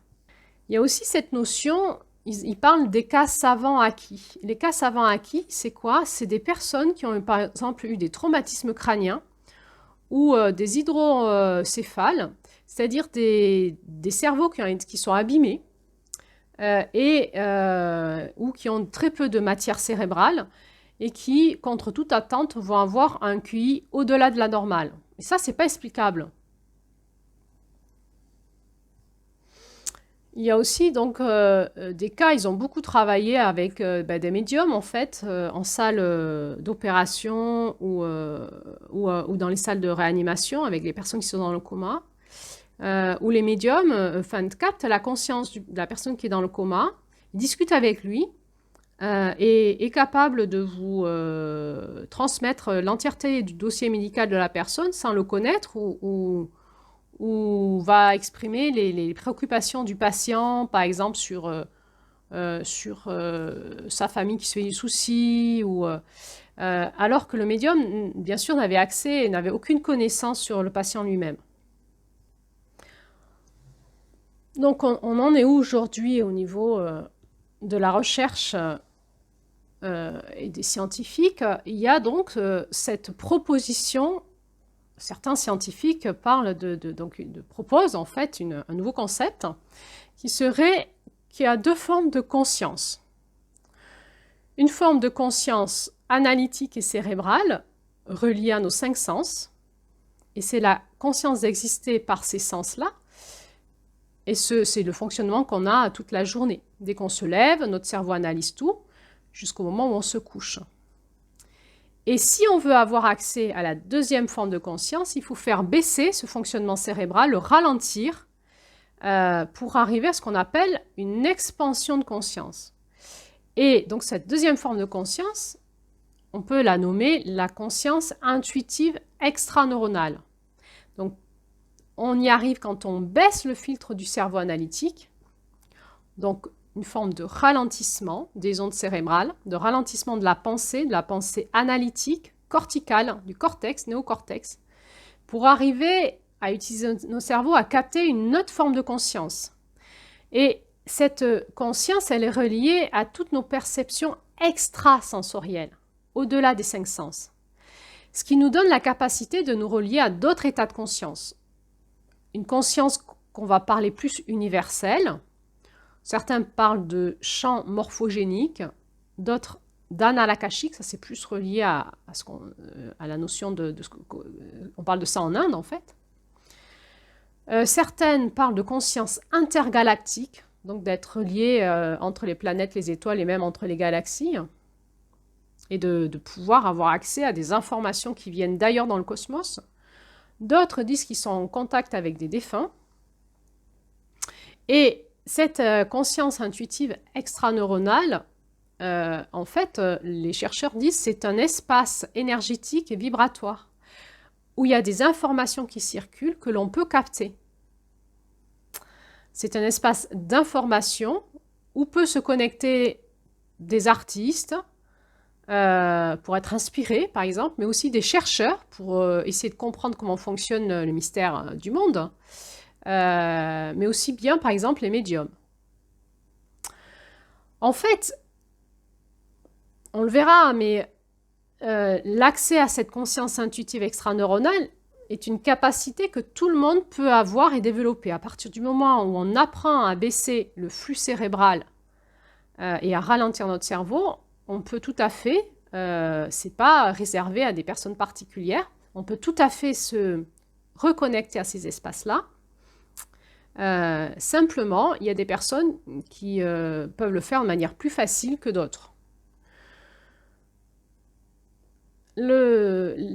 Il y a aussi cette notion, ils parlent des cas savants acquis. Les cas savants acquis, c'est quoi? C'est des personnes qui ont par exemple eu des traumatismes crâniens ou des hydrocéphales, c'est-à-dire des cerveaux qui sont abîmés ou qui ont très peu de matière cérébrale et qui, contre toute attente, vont avoir un QI au-delà de la normale. Et ça, c'est pas explicable. Il y a aussi donc des cas, ils ont beaucoup travaillé avec des médiums en fait, en salle d'opération ou dans les salles de réanimation avec les personnes qui sont dans le coma, où les médiums captent la conscience de la personne qui est dans le coma, discutent avec lui et est capable de vous transmettre l'entièreté du dossier médical de la personne sans le connaître ou va exprimer les préoccupations du patient, par exemple sur sa famille qui se fait du souci, alors que le médium, bien sûr, n'avait accès, n'avait aucune connaissance sur le patient lui-même. Donc, on en est où aujourd'hui au niveau de la recherche et des scientifiques? Il y a donc cette proposition. Certains scientifiques proposent en fait un nouveau concept qui a deux formes de conscience. Une forme de conscience analytique et cérébrale reliée à nos 5 sens, et c'est la conscience d'exister par ces sens-là, et c'est le fonctionnement qu'on a toute la journée. Dès qu'on se lève, notre cerveau analyse tout, jusqu'au moment où on se couche. Et si on veut avoir accès à la deuxième forme de conscience, il faut faire baisser ce fonctionnement cérébral, le ralentir, pour arriver à ce qu'on appelle une expansion de conscience. Et donc cette deuxième forme de conscience, on peut la nommer la conscience intuitive extraneuronale. Donc on y arrive quand on baisse le filtre du cerveau analytique, donc une forme de ralentissement des ondes cérébrales, de ralentissement de la pensée analytique, corticale, du cortex, néocortex, pour arriver à utiliser nos cerveaux à capter une autre forme de conscience. Et cette conscience, elle est reliée à toutes nos perceptions extrasensorielles, au-delà des 5 sens. ce qui nous donne la capacité de nous relier à d'autres états de conscience. Une conscience qu'on va parler plus universelle. Certains parlent de champ morphogénique, d'autres d'anal akashique, ça c'est plus relié à la notion de ce on parle de ça en Inde en fait. Certaines parlent de conscience intergalactique, donc d'être relié entre les planètes, les étoiles et même entre les galaxies, et de pouvoir avoir accès à des informations qui viennent d'ailleurs dans le cosmos. D'autres disent qu'ils sont en contact avec des défunts. Et cette conscience intuitive extraneuronale, en fait, les chercheurs disent que c'est un espace énergétique et vibratoire où il y a des informations qui circulent que l'on peut capter. C'est un espace d'information où peut se connecter des artistes pour être inspirés, par exemple, mais aussi des chercheurs pour essayer de comprendre comment fonctionne le mystère du monde, mais aussi bien, par exemple, les médiums. En fait, on le verra, mais l'accès à cette conscience intuitive extraneuronale est une capacité que tout le monde peut avoir et développer. À partir du moment où on apprend à baisser le flux cérébral et à ralentir notre cerveau, on peut tout à fait, c'est pas réservé à des personnes particulières, on peut tout à fait se reconnecter à ces espaces-là. Simplement, il y a des personnes qui peuvent le faire de manière plus facile que d'autres.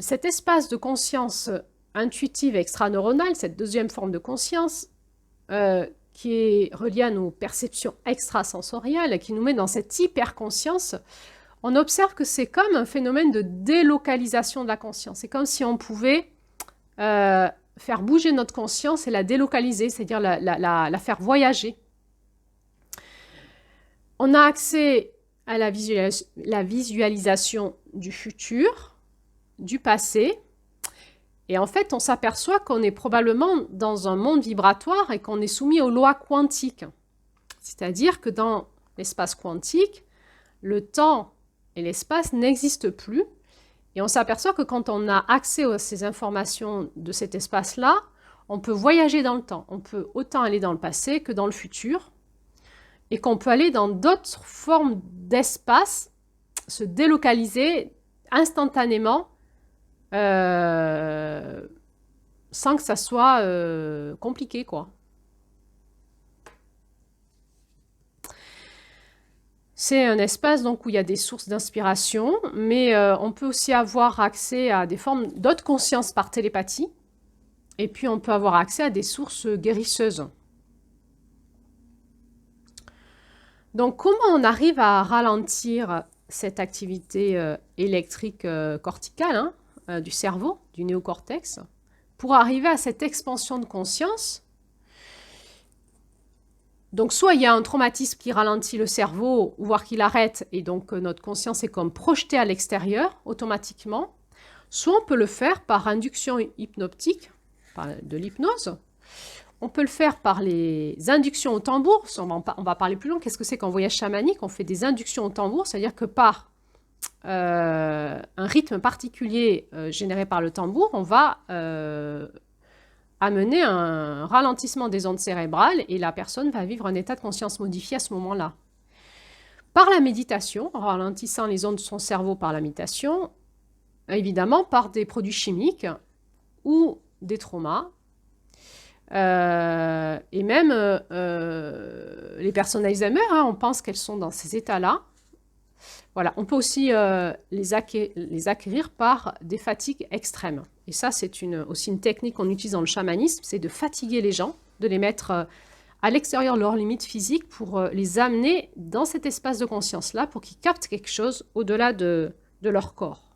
Cet espace de conscience intuitive extraneuronale, cette deuxième forme de conscience, qui est reliée à nos perceptions extrasensorielles, qui nous met dans cette hyperconscience, on observe que c'est comme un phénomène de délocalisation de la conscience. C'est comme si on pouvait faire bouger notre conscience et la délocaliser, c'est-à-dire la faire voyager. On a accès à la visualisation du futur, du passé, et en fait, on s'aperçoit qu'on est probablement dans un monde vibratoire et qu'on est soumis aux lois quantiques. C'est-à-dire que dans l'espace quantique, le temps et l'espace n'existent plus, et on s'aperçoit que quand on a accès à ces informations de cet espace-là, on peut voyager dans le temps. On peut autant aller dans le passé que dans le futur, et qu'on peut aller dans d'autres formes d'espace, se délocaliser instantanément, sans que ça soit compliqué, quoi. C'est un espace donc, où il y a des sources d'inspiration, mais on peut aussi avoir accès à des formes d'autres consciences par télépathie, et puis on peut avoir accès à des sources guérisseuses. Donc, comment on arrive à ralentir cette activité électrique corticale du cerveau, du néocortex, pour arriver à cette expansion de conscience? Donc, soit il y a un traumatisme qui ralentit le cerveau, voire qui l'arrête, et donc notre conscience est comme projetée à l'extérieur automatiquement, soit on peut le faire par induction hypnotique, par de l'hypnose. On peut le faire par les inductions au tambour. On va parler plus long. Qu'est-ce que c'est qu'en voyage chamanique? On fait des inductions au tambour, c'est-à-dire que par un rythme particulier généré par le tambour, on va amener un ralentissement des ondes cérébrales et la personne va vivre un état de conscience modifié à ce moment-là. Par la méditation, en ralentissant les ondes de son cerveau par la méditation, évidemment par des produits chimiques ou des traumas, et même les personnes Alzheimer, on pense qu'elles sont dans ces états-là. Voilà, on peut aussi les acquérir par des fatigues extrêmes. Et ça, c'est aussi une technique qu'on utilise dans le chamanisme, c'est de fatiguer les gens, de les mettre à l'extérieur de leurs limites physiques pour les amener dans cet espace de conscience-là pour qu'ils captent quelque chose au-delà de leur corps.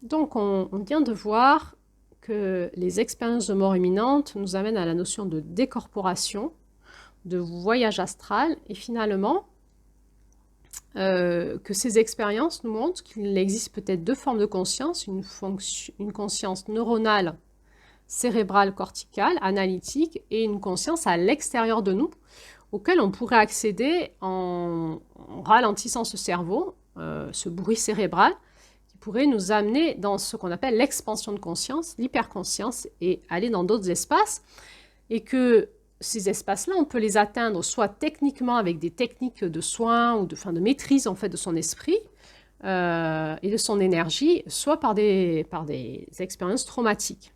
Donc, on vient de voir que les expériences de mort imminente nous amènent à la notion de décorporation, de voyage astral, et finalement, que ces expériences nous montrent qu'il existe peut-être deux formes de conscience, une conscience neuronale, cérébrale, corticale, analytique, et une conscience à l'extérieur de nous, auquel on pourrait accéder en ralentissant ce cerveau ce bruit cérébral qui pourrait nous amener dans ce qu'on appelle l'expansion de conscience, l'hyperconscience, et aller dans d'autres espaces, et que ces espaces-là, on peut les atteindre soit techniquement avec des techniques de soins ou de maîtrise en fait de son esprit et de son énergie, soit par des expériences traumatiques.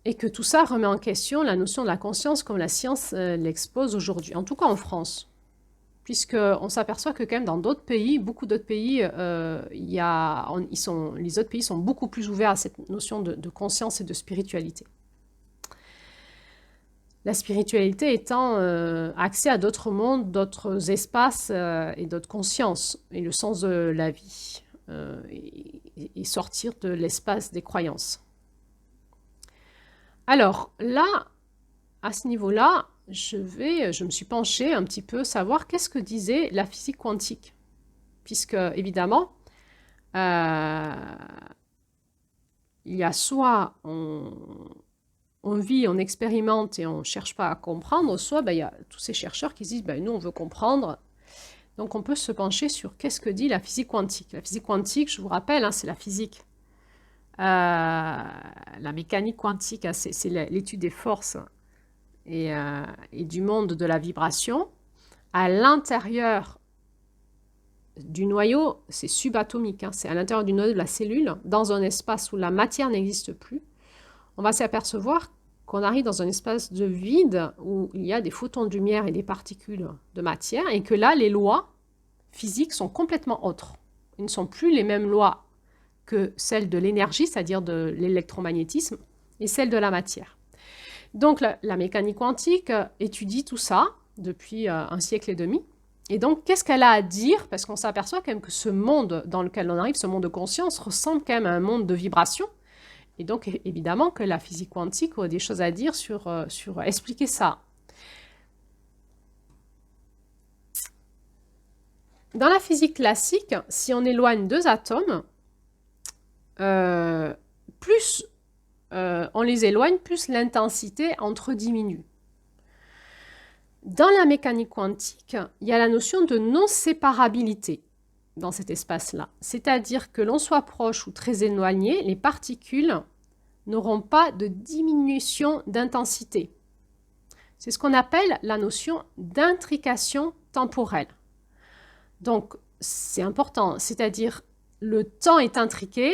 Et que tout ça remet en question la notion de la conscience comme la science l'expose aujourd'hui, en tout cas en France. Puisqu'on s'aperçoit que quand même dans d'autres pays, beaucoup d'autres pays, les autres pays sont beaucoup plus ouverts à cette notion de conscience et de spiritualité. La spiritualité étant accès à d'autres mondes, d'autres espaces et d'autres consciences, et le sens de la vie, et sortir de l'espace des croyances. Alors là, à ce niveau-là, je me suis penchée un petit peu savoir qu'est-ce que disait la physique quantique. Puisque, évidemment, il y a soit on vit, on expérimente et on ne cherche pas à comprendre, soit il y a tous ces chercheurs qui disent nous, on veut comprendre. Donc, on peut se pencher sur qu'est-ce que dit la physique quantique. La physique quantique, je vous rappelle, c'est la physique. La mécanique quantique, c'est l'étude des forces et du monde de la vibration. À l'intérieur du noyau, c'est subatomique, c'est à l'intérieur du noyau de la cellule, dans un espace où la matière n'existe plus. On va s'apercevoir qu'on arrive dans un espace de vide où il y a des photons de lumière et des particules de matière, et que là, les lois physiques sont complètement autres. Ils ne sont plus les mêmes lois que celles de l'énergie, c'est-à-dire de l'électromagnétisme, et celles de la matière. Donc la mécanique quantique étudie tout ça depuis un siècle et demi. Et donc, qu'est-ce qu'elle a à dire? Parce qu'on s'aperçoit quand même que ce monde dans lequel on arrive, ce monde de conscience, ressemble quand même à un monde de vibration. Et donc, évidemment, que la physique quantique a des choses à dire sur expliquer ça. Dans la physique classique, si on éloigne deux atomes, plus on les éloigne, plus l'intensité entre eux diminue. Dans la mécanique quantique, il y a la notion de non-séparabilité dans cet espace-là. C'est-à-dire que l'on soit proche ou très éloigné, les particules n'auront pas de diminution d'intensité. C'est ce qu'on appelle la notion d'intrication temporelle. Donc, c'est important, c'est-à-dire le temps est intriqué,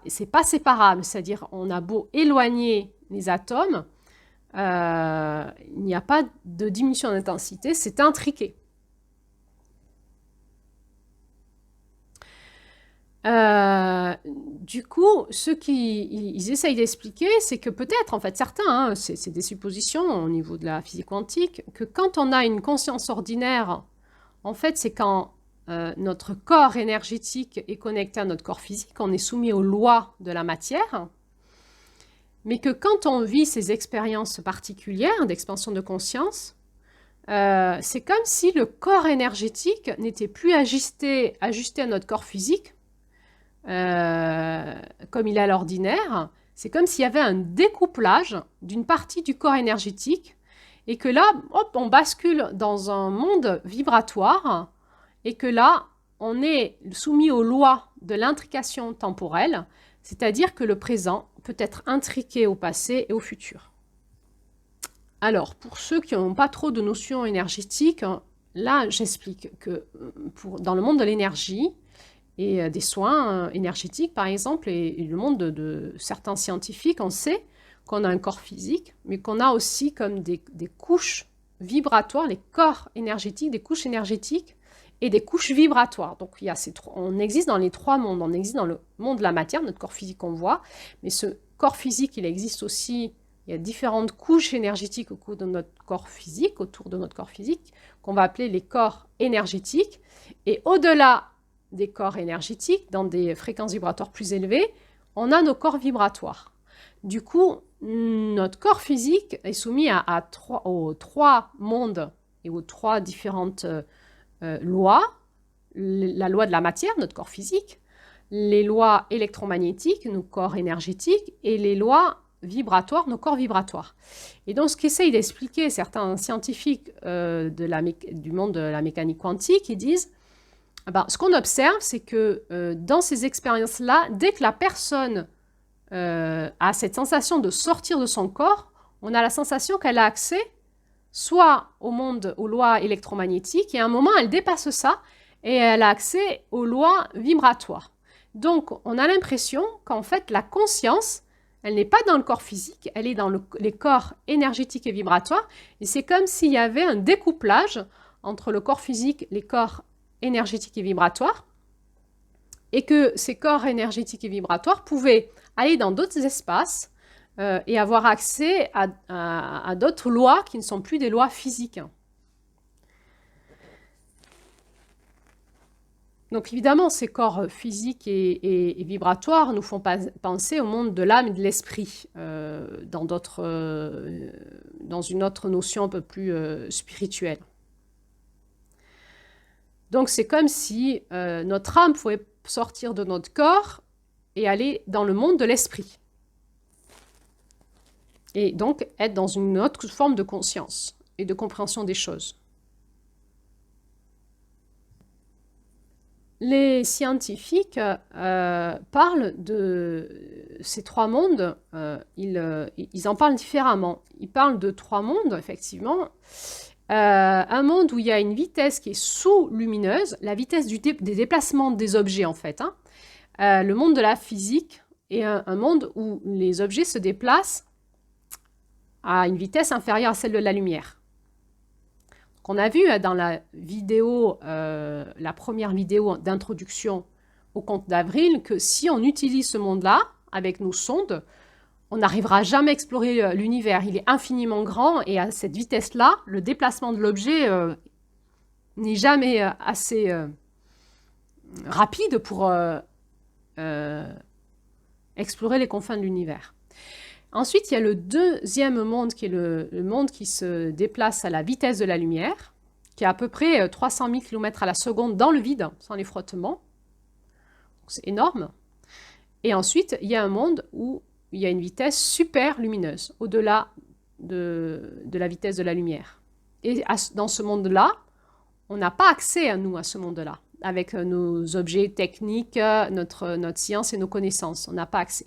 c'est pas séparable, c'est-à-dire on a beau éloigner les atomes, il n'y a pas de diminution d'intensité, c'est intriqué. Du coup, ce qu'ils essayent d'expliquer, c'est que peut-être, en fait, certains, c'est des suppositions au niveau de la physique quantique, que quand on a une conscience ordinaire, en fait, c'est quand notre corps énergétique est connecté à notre corps physique, on est soumis aux lois de la matière, mais que quand on vit ces expériences particulières d'expansion de conscience, c'est comme si le corps énergétique n'était plus ajusté à notre corps physique, comme il est à l'ordinaire. C'est comme s'il y avait un découplage d'une partie du corps énergétique et que là, hop, on bascule dans un monde vibratoire et que là, on est soumis aux lois de l'intrication temporelle, c'est-à-dire que le présent peut être intriqué au passé et au futur. Alors, pour ceux qui n'ont pas trop de notions énergétiques, là, j'explique que dans le monde de l'énergie et des soins énergétiques, par exemple, et le monde de certains scientifiques, on sait qu'on a un corps physique, mais qu'on a aussi comme des couches vibratoires, les corps énergétiques, des couches énergétiques et des couches vibratoires. Donc, on existe dans les trois mondes. On existe dans le monde de la matière, notre corps physique qu'on voit, mais ce corps physique, il existe aussi, il y a différentes couches énergétiques autour de notre corps physique, qu'on va appeler les corps énergétiques. Et au-delà des corps énergétiques, dans des fréquences vibratoires plus élevées, on a nos corps vibratoires. Du coup, notre corps physique est soumis aux trois mondes et aux trois différentes lois. La loi de la matière, notre corps physique, les lois électromagnétiques, nos corps énergétiques, et les lois vibratoires, nos corps vibratoires. Et donc, ce qu'essayent d'expliquer certains scientifiques du monde de la mécanique quantique, ils disent, ce qu'on observe, c'est que dans ces expériences-là, dès que la personne a cette sensation de sortir de son corps, on a la sensation qu'elle a accès soit au monde, aux lois électromagnétiques, et à un moment, elle dépasse ça, et elle a accès aux lois vibratoires. Donc, on a l'impression qu'en fait, la conscience, elle n'est pas dans le corps physique, elle est dans les corps énergétiques et vibratoires, et c'est comme s'il y avait un découplage entre le corps physique, les corps énergétiques et vibratoires, et que ces corps énergétiques et vibratoires pouvaient aller dans d'autres espaces et avoir accès à d'autres lois qui ne sont plus des lois physiques. Donc évidemment, ces corps physiques et vibratoires nous font penser au monde de l'âme et de l'esprit, dans une autre notion un peu plus spirituelle. Donc c'est comme si notre âme pouvait sortir de notre corps et aller dans le monde de l'esprit. Et donc être dans une autre forme de conscience et de compréhension des choses. Les scientifiques parlent de ces trois mondes, ils en parlent différemment. Ils parlent de trois mondes, effectivement. Un monde où il y a une vitesse qui est sous-lumineuse, la vitesse des déplacements des objets, en fait. Le monde de la physique et un monde où les objets se déplacent à une vitesse inférieure à celle de la lumière. On a vu dans la vidéo, la première vidéo d'introduction au conte d'avril, que si on utilise ce monde-là, avec nos sondes, on n'arrivera jamais à explorer l'univers. Il est infiniment grand et à cette vitesse-là, le déplacement de l'objet n'est jamais assez rapide pour explorer les confins de l'univers. Ensuite, il y a le deuxième monde qui est le monde qui se déplace à la vitesse de la lumière, qui est à peu près 300 000 km à la seconde dans le vide, sans les frottements. C'est énorme. Et ensuite, il y a un monde où il y a une vitesse super lumineuse, au-delà de la vitesse de la lumière. Et dans ce monde-là, on n'a pas accès à ce monde-là, avec nos objets techniques, notre science et nos connaissances. On n'a pas accès.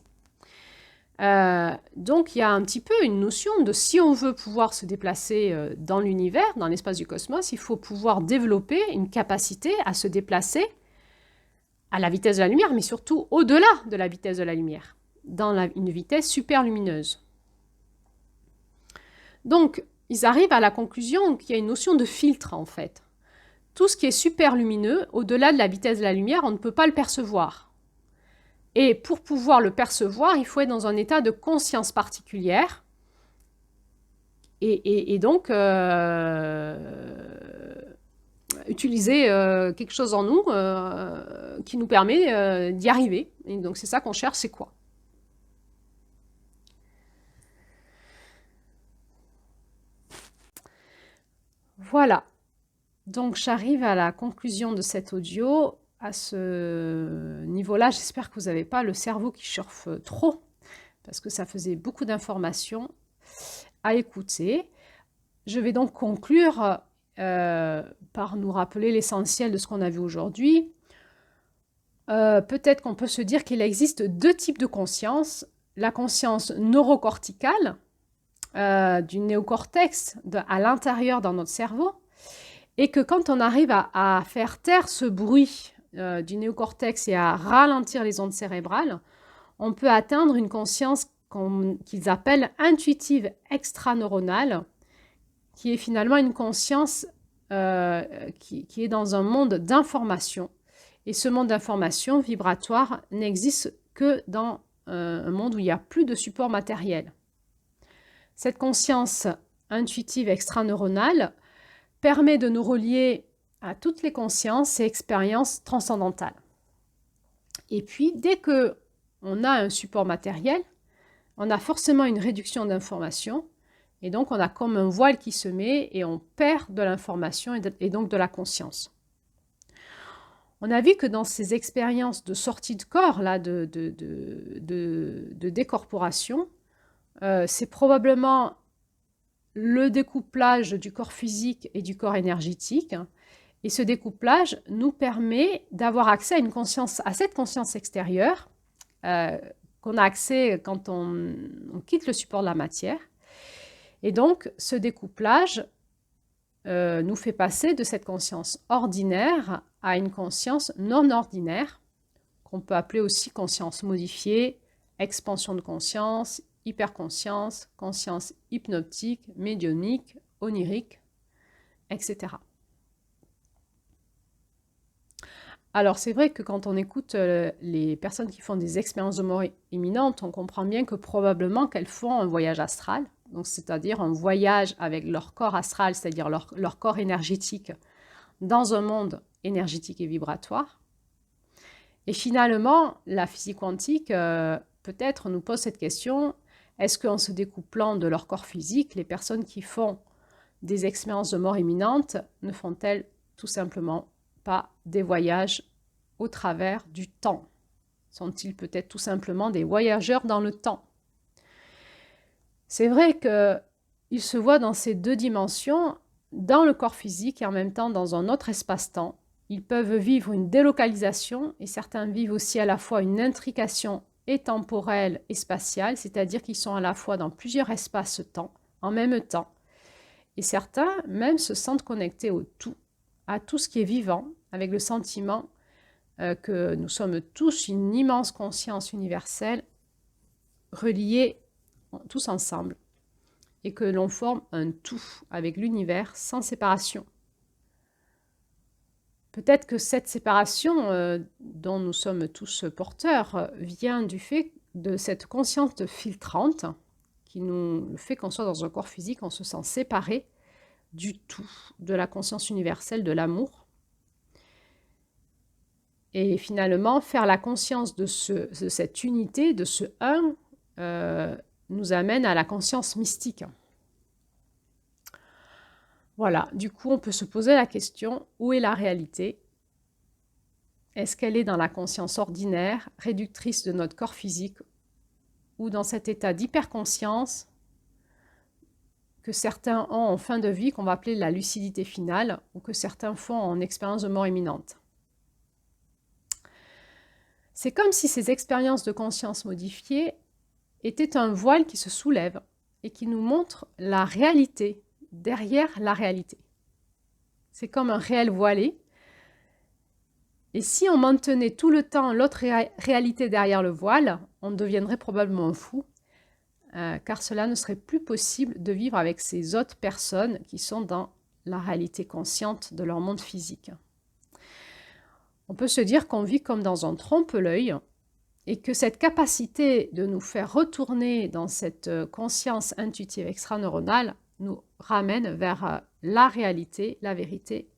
Donc il y a un petit peu une notion de si on veut pouvoir se déplacer dans l'univers, dans l'espace du cosmos, il faut pouvoir développer une capacité à se déplacer à la vitesse de la lumière, mais surtout au-delà de la vitesse de la lumière, dans une vitesse super lumineuse. Donc ils arrivent à la conclusion qu'il y a une notion de filtre en fait. Tout ce qui est super lumineux, au-delà de la vitesse de la lumière, on ne peut pas le percevoir. Et pour pouvoir le percevoir, il faut être dans un état de conscience particulière. Et donc, utiliser quelque chose en nous qui nous permet d'y arriver. Et donc, c'est ça qu'on cherche, c'est quoi? Voilà. Donc, j'arrive à la conclusion de cet audio. À ce niveau-là, j'espère que vous n'avez pas le cerveau qui chauffe trop, parce que ça faisait beaucoup d'informations à écouter. Je vais donc conclure par nous rappeler l'essentiel de ce qu'on a vu aujourd'hui. Peut-être qu'on peut se dire qu'il existe deux types de conscience. La conscience neurocorticale, du néocortex à l'intérieur dans notre cerveau, et que quand on arrive à faire taire ce bruit du néocortex et à ralentir les ondes cérébrales, on peut atteindre une conscience qu'ils appellent intuitive extraneuronale, qui est finalement une conscience qui est dans un monde d'information. Et ce monde d'information vibratoire n'existe que dans un monde où il n'y a plus de support matériel. Cette conscience intuitive extraneuronale permet de nous relier à toutes les consciences et expériences transcendantales. Et puis, dès qu'on a un support matériel, on a forcément une réduction d'information, et donc on a comme un voile qui se met et on perd de l'information et donc de la conscience. On a vu que dans ces expériences de sortie de corps, là, de décorporation, c'est probablement le découplage du corps physique et du corps énergétique. Et ce découplage nous permet d'avoir accès à cette conscience extérieure qu'on a accès quand on quitte le support de la matière. Et donc, ce découplage nous fait passer de cette conscience ordinaire à une conscience non ordinaire, qu'on peut appeler aussi conscience modifiée, expansion de conscience, hyperconscience, conscience hypnotique, médiumnique, onirique, etc. Alors c'est vrai que quand on écoute les personnes qui font des expériences de mort imminente, on comprend bien que probablement qu'elles font un voyage astral, donc c'est-à-dire un voyage avec leur corps astral, c'est-à-dire leur corps énergétique, dans un monde énergétique et vibratoire. Et finalement, la physique quantique peut-être nous pose cette question, est-ce qu'en se découplant de leur corps physique, les personnes qui font des expériences de mort imminente ne font-elles tout simplement pas des voyages au travers du temps? Sont-ils peut-être tout simplement des voyageurs dans le temps? C'est vrai qu'ils se voient dans ces deux dimensions, dans le corps physique et en même temps dans un autre espace-temps. Ils peuvent vivre une délocalisation et certains vivent aussi à la fois une intrication et temporelle et spatiale, c'est-à-dire qu'ils sont à la fois dans plusieurs espaces-temps en même temps. Et certains même se sentent connectés au tout, à tout ce qui est vivant, avec le sentiment que nous sommes tous une immense conscience universelle, reliée tous ensemble, et que l'on forme un tout avec l'univers sans séparation. Peut-être que cette séparation dont nous sommes tous porteurs vient du fait de cette conscience filtrante qui nous fait qu'on soit dans un corps physique, on se sent séparé du tout, de la conscience universelle, de l'amour. Et finalement, faire la conscience de cette unité, de ce un, nous amène à la conscience mystique. Voilà, du coup, on peut se poser la question, où est la réalité? Est-ce qu'elle est dans la conscience ordinaire, réductrice de notre corps physique, ou dans cet état d'hyperconscience que certains ont en fin de vie, qu'on va appeler la lucidité finale, ou que certains font en expérience de mort imminente? C'est comme si ces expériences de conscience modifiée étaient un voile qui se soulève et qui nous montre la réalité derrière la réalité. C'est comme un réel voilé. Et si on maintenait tout le temps l'autre réalité derrière le voile, on deviendrait probablement fou, car cela ne serait plus possible de vivre avec ces autres personnes qui sont dans la réalité consciente de leur monde physique. On peut se dire qu'on vit comme dans un trompe-l'œil et que cette capacité de nous faire retourner dans cette conscience intuitive extraneuronale nous ramène vers la réalité, la vérité,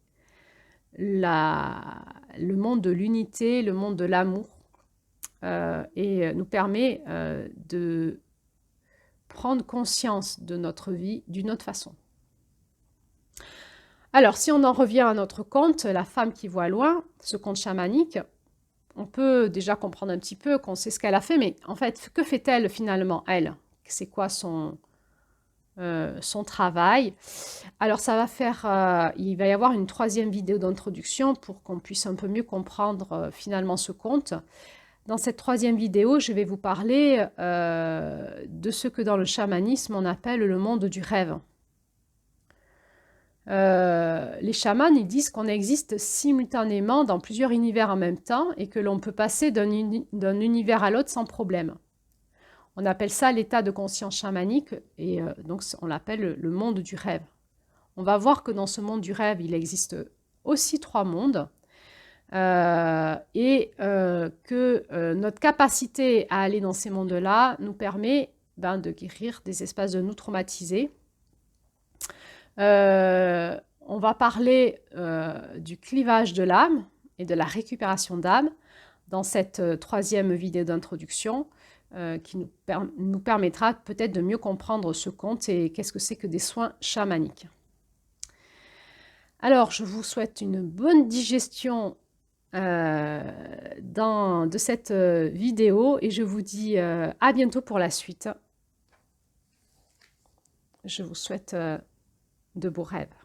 le monde de l'unité, le monde de l'amour, et nous permet de prendre conscience de notre vie d'une autre façon. Alors, si on en revient à notre conte, la femme qui voit loin, ce conte chamanique, on peut déjà comprendre un petit peu qu'on sait ce qu'elle a fait, mais en fait, que fait-elle finalement, elle? C'est quoi son travail? Alors, il va y avoir une troisième vidéo d'introduction pour qu'on puisse un peu mieux comprendre finalement ce conte. Dans cette troisième vidéo, je vais vous parler de ce que dans le chamanisme, on appelle le monde du rêve. Les chamans, ils disent qu'on existe simultanément dans plusieurs univers en même temps et que l'on peut passer d'un univers à l'autre sans problème. On appelle ça l'état de conscience chamanique et donc on l'appelle le monde du rêve. On va voir que dans ce monde du rêve, il existe aussi trois mondes et que notre capacité à aller dans ces mondes-là nous permet de guérir des espaces de nous traumatisés. On va parler du clivage de l'âme et de la récupération d'âme dans cette troisième vidéo d'introduction qui nous permettra peut-être de mieux comprendre ce conte et qu'est-ce que c'est que des soins chamaniques. Alors, je vous souhaite une bonne digestion de cette vidéo et je vous dis à bientôt pour la suite. Je vous souhaite de beaux rêves.